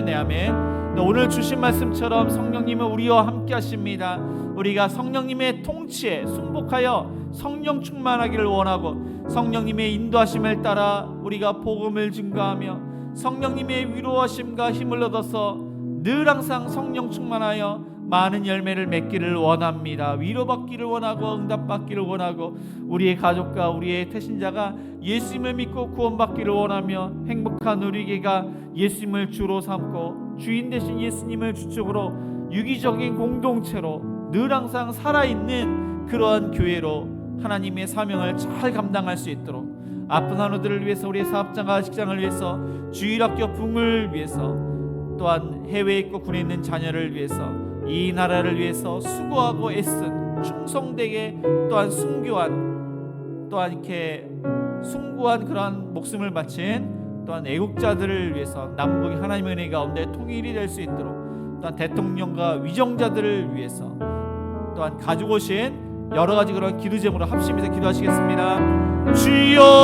네, 아멘. 오늘 주신 말씀처럼 성령님은 우리와 함께 하십니다. 우리가 성령님의 통치에 순복하여 성령 충만하기를 원하고 성령님의 인도하심을 따라 우리가 복음을 증거하며 성령님의 위로하심과 힘을 얻어서 늘 항상 성령 충만하여 많은 열매를 맺기를 원합니다. 위로받기를 원하고 응답받기를 원하고 우리의 가족과 우리의 태신자가 예수님을 믿고 구원받기를 원하며 행복한 우리에게가 예수님을 주로 삼고 주인 되신 예수님을 주축으로 유기적인 공동체로 늘 항상 살아있는 그러한 교회로 하나님의 사명을 잘 감당할 수 있도록 아픈 한우들을 위해서 우리의 사업장과 직장을 위해서 주일학교 부흥을 위해서 또한 해외에 있고 군에 있는 자녀를 위해서 이 나라를 위해서 수고하고 애쓴 충성되게 또한 순교한 또한 이렇게 숭고한 그러한 목숨을 바친 또한 애국자들을 위해서 남북이 하나님의 은혜 가운데 통일이 될 수 있도록 또한 대통령과 위정자들을 위해서 또한 가지고 오신 여러 가지 그런 기도 제목으로 합심해서 기도하시겠습니다.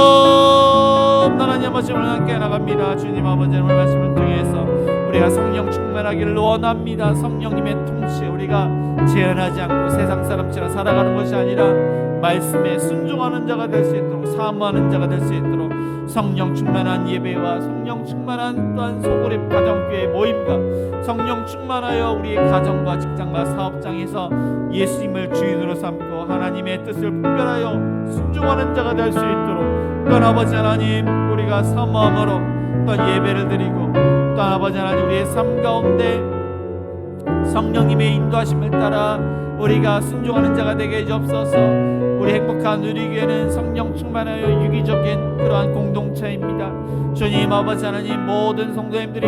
주여 하나님 아버지 오늘 함께 나갑니다. 주님 아버지 오늘 말씀을 통해서 우리가 성령 충만하기를 원합니다. 성령님의 통치 우리가 제한하지 않고 세상 사람처럼 살아가는 것이 아니라 말씀에 순종하는 자가 될 수 있도록 사모하는 자가 될 수 있도록 성령 충만한 예배와 성령 충만한 또한 소그룹 가정교회 모임과 성령 충만하여 우리의 가정과 직장과 사업장에서 예수님을 주인으로 삼고 하나님의 뜻을 분별하여 순종하는 자가 될 수 있도록 또한 아버지 하나님 우리가 사모함으로 또한 예배를 드리고 또한 아버지 하나님 우리의 삶 가운데 성령님의 인도하심을 따라 우리가 순종하는 자가 되게 해주옵소서. 우리 행복한 우리 교회는 성령 충만하여 유기적인 그러한 공동체입니다. 주님 아버지 하나님 모든 성도님들이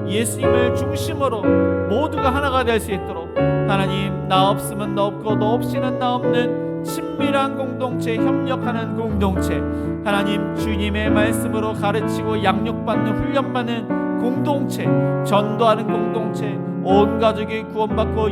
예수님을 중심으로 모두가 하나가 될 수 있도록 하나님 나 없으면 너 없고 너 없이는 나 없는 친밀한 공동체 협력하는 공동체 하나님 주님의 말씀으로 가르치고 양육받는 훈련받는 공동체 전도하는 공동체 온 가족이 구원받고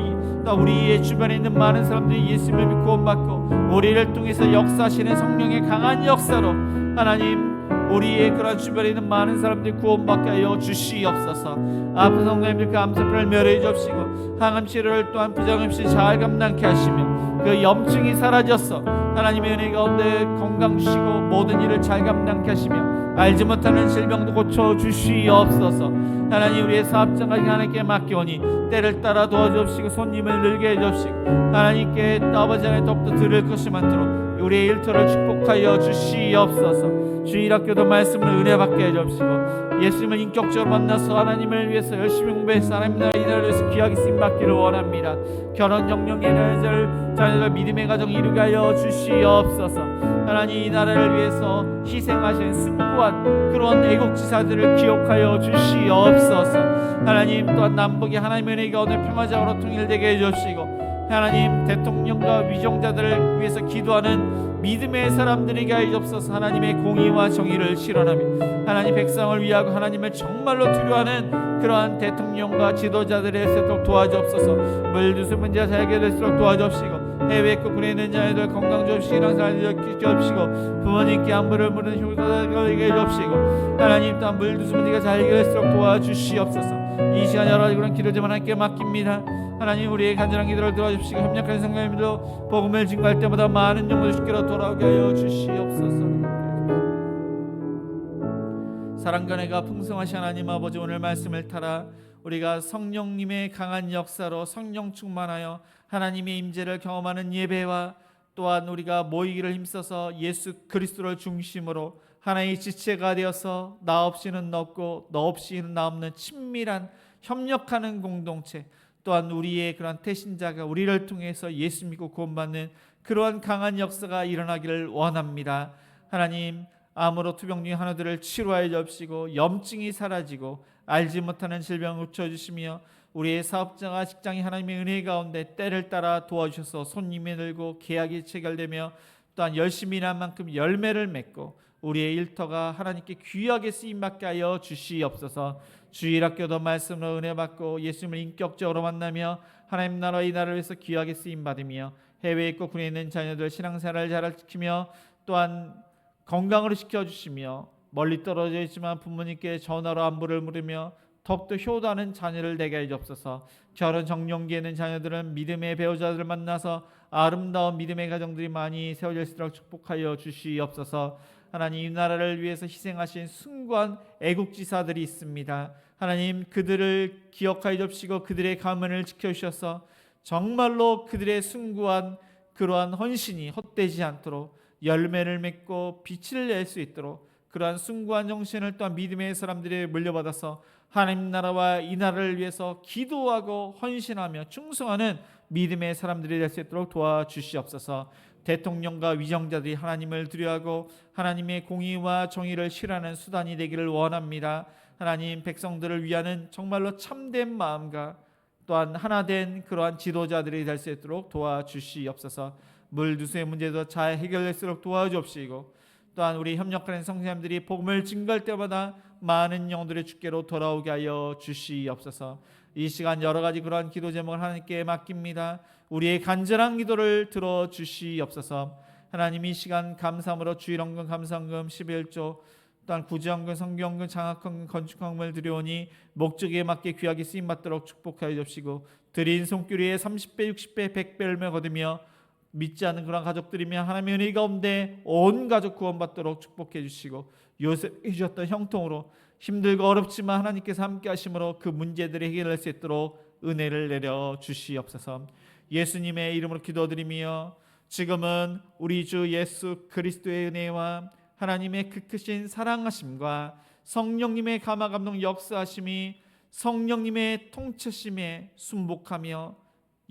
우리의 주변에 있는 많은 사람들이 예수님을 믿고 구원받고 우리를 통해서 역사하시는 성령의 강한 역사로 하나님 우리의 그런 주변에 있는 많은 사람들이 구원받게 하여 주시옵소서. 아픈 성도님들 감사편을 멸해 주옵시고 항암 치료를 또한 부정없이 잘 감당케 하시며 그 염증이 사라졌어 하나님의 은혜 가운데 건강 주시고 모든 일을 잘 감당케 하시며 알지 못하는 질병도 고쳐 주시옵소서. 하나님 우리의 사업장과 하나님께 맡기오니 때를 따라 도와주옵시고 손님을 늘게 해주옵시고 하나님께 아버지 하나님 더욱더 들을 것이 많도록 우리의 일터를 축복하여 주시옵소서. 주일학교도 말씀을 은혜 받게 해주옵시고 예수님을 인격적으로 만나서 하나님을 위해서 열심히 공부해서 하나님 나라 이 나라를 위해서 귀하게 쓰임받기를 원합니다. 결혼 영영의 자녀들 믿음의 가정 이루게 하여 주시옵소서. 하나님 이 나라를 위해서 희생하신 숭고한 그런 애국지사들을 기억하여 주시옵소서. 하나님 또한 남북이 하나님의 은혜가 오늘 평화적으로 통일되게 해주시고 하나님 대통령과 위정자들을 위해서 기도하는 믿음의 사람들에게 해주옵소서. 하나님의 공의와 정의를 실현하며 하나님 백성을 위하고 하나님을 정말로 두려워하는 그러한 대통령과 지도자들의 세도록 도와주옵소서. 물두수 문제가 잘 해결될수록 도와주옵시고 해외 국군에 있는 자녀들 건강 주옵시고 이런 사람들 주옵시고 부모님께 안부를 물은 효도자들에게 주옵시고 하나님 또한 물두수 문제가 잘 해결될수록 도와주시옵소서. 이 시간 여러 가지 그런 기도 좀 하나님께 맡깁니다. 하나님 우리의 간절한 기도를 들어주시고 협력하는 성도님들도 복음을 증거할 때마다 많은 영혼을 주께로 돌아오게 하여 주시옵소서. 사랑과 은혜가 풍성하신 하나님 아버지 오늘 말씀을 따라 우리가 성령님의 강한 역사로 성령 충만하여 하나님의 임재를 경험하는 예배와 또한 우리가 모이기를 힘써서 예수 그리스도를 중심으로 하나의 지체가 되어서 나 없이는 너 없고 너 없이는 나 없는 친밀한 협력하는 공동체 또한 우리의 그런 태신자가 우리를 통해서 예수 믿고 구원받는 그러한 강한 역사가 일어나기를 원합니다. 하나님 암으로 투병 중인 하나들을 치료하여 주옵시고 염증이 사라지고 알지 못하는 질병을 고쳐주시며 우리의 사업자와 직장이 하나님의 은혜 가운데 때를 따라 도와주셔서 손님이 늘고 계약이 체결되며 또한 열심히 일한 만큼 열매를 맺고 우리의 일터가 하나님께 귀하게 쓰임받게 하여 주시옵소서. 주일학교도 말씀으로 은혜 받고 예수님을 인격적으로 만나며 하나님 나라의 나라를 위해서 귀하게 쓰임받으며 해외에 있고 군에 있는 자녀들 신앙생활을 잘 지키며 또한 건강으로 지켜주시며 멀리 떨어져 있지만 부모님께 전화로 안부를 물으며 더욱더 효도하는 자녀를 되게 해주옵소서. 결혼 정년기에 있는 자녀들은 믿음의 배우자들을 만나서 아름다운 믿음의 가정들이 많이 세워질 수 있도록 축복하여 주시옵소서. 하나님, 이 나라를 위해서 희생하신 숭고한 애국지사들이 있습니다. 하나님, 그들을 기억하여 주시고 그들의 가문을 지켜주셔서 정말로 그들의 숭고한 그러한 헌신이 헛되지 않도록 열매를 맺고 빛을 낼 수 있도록 그러한 숭고한 정신을 또한 믿음의 사람들이 물려받아서 하나님 나라와 이 나라를 위해서 기도하고 헌신하며 충성하는 믿음의 사람들이 될 수 있도록 도와주시옵소서. 대통령과 위정자들이 하나님을 두려워하고 하나님의 공의와 정의를 실현하는 수단이 되기를 원합니다. 하나님, 백성들을 위하는 정말로 참된 마음과 또한 하나된 그러한 지도자들이 될 수 있도록 도와주시옵소서. 물두수의 문제도 잘 해결될 수 있도록 도와주옵시고 또한 우리 협력하는 성도님들이 복음을 증거할 때마다 많은 영혼들의 주께로 돌아오게 하여 주시옵소서. 이 시간 여러 가지 그러한 기도 제목을 하나님께 맡깁니다. 우리의 간절한 기도를 들어주시옵소서. 하나님, 이 시간 감사함으로 주일헌금, 감사헌금, 11조 또한 구제헌금, 성경헌금, 장학헌금, 건축헌금을 드려오니 목적에 맞게 귀하게 쓰임받도록 축복하여 주시고 드린 손길에 30배, 60배, 100배를 거두며 믿지 않는 그런 가족들이며 하나님의 은혜 가운데 온 가족 구원받도록 축복해 주시고 요셉이 주셨던 형통으로 힘들고 어렵지만 하나님께서 함께 하심으로 그 문제들을 해결할 수 있도록 은혜를 내려 주시옵소서. 예수님의 이름으로 기도드리며 지금은 우리 주 예수 그리스도의 은혜와 하나님의 그 크신 사랑하심과 성령님의 감화 감동 역사하심이 성령님의 통치심에 순복하며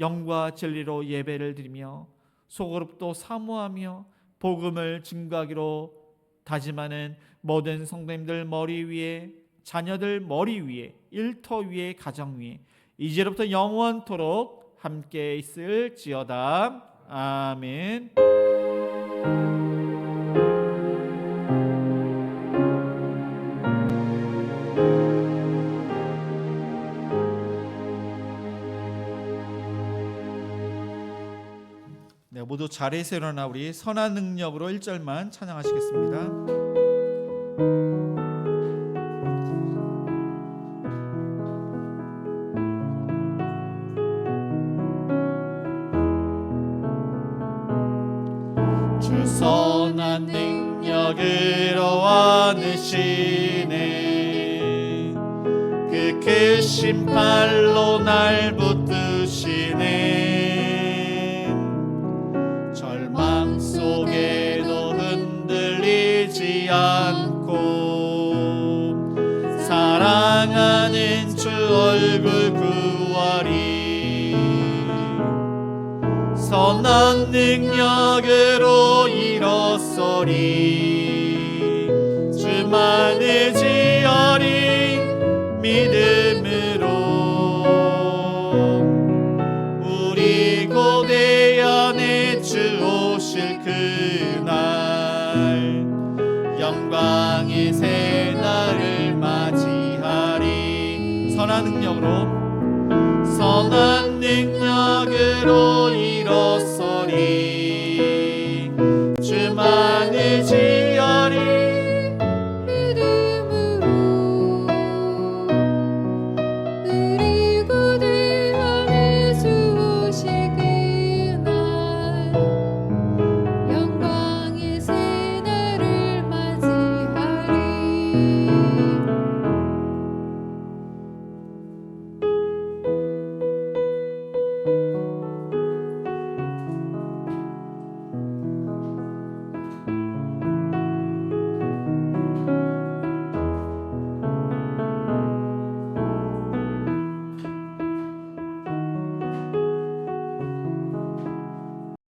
영과 진리로 예배를 드리며 소그룹도 사모하며 복음을 증거하기로 다짐하는 모든 성도님들 머리 위에, 자녀들 머리 위에, 일터 위에, 가정 위에 이제로부터 영원토록 함께 있을지어다. 아멘. 네, 모두 자리에서 일어나 우리 선한 능력으로 1절만 찬양하시겠습니다. 주 선한 능력으로 안으시네 그 크신 팔로 날 붙드시네 절망 속에도 흔들리지 않고 사랑하는 주 얼굴 구하리 선한 능력으로 일어서리 주만 의지하리 믿음으로 우리 고대 안에 주 오실 그날 영광의 새날을 맞이하리 선한 능력으로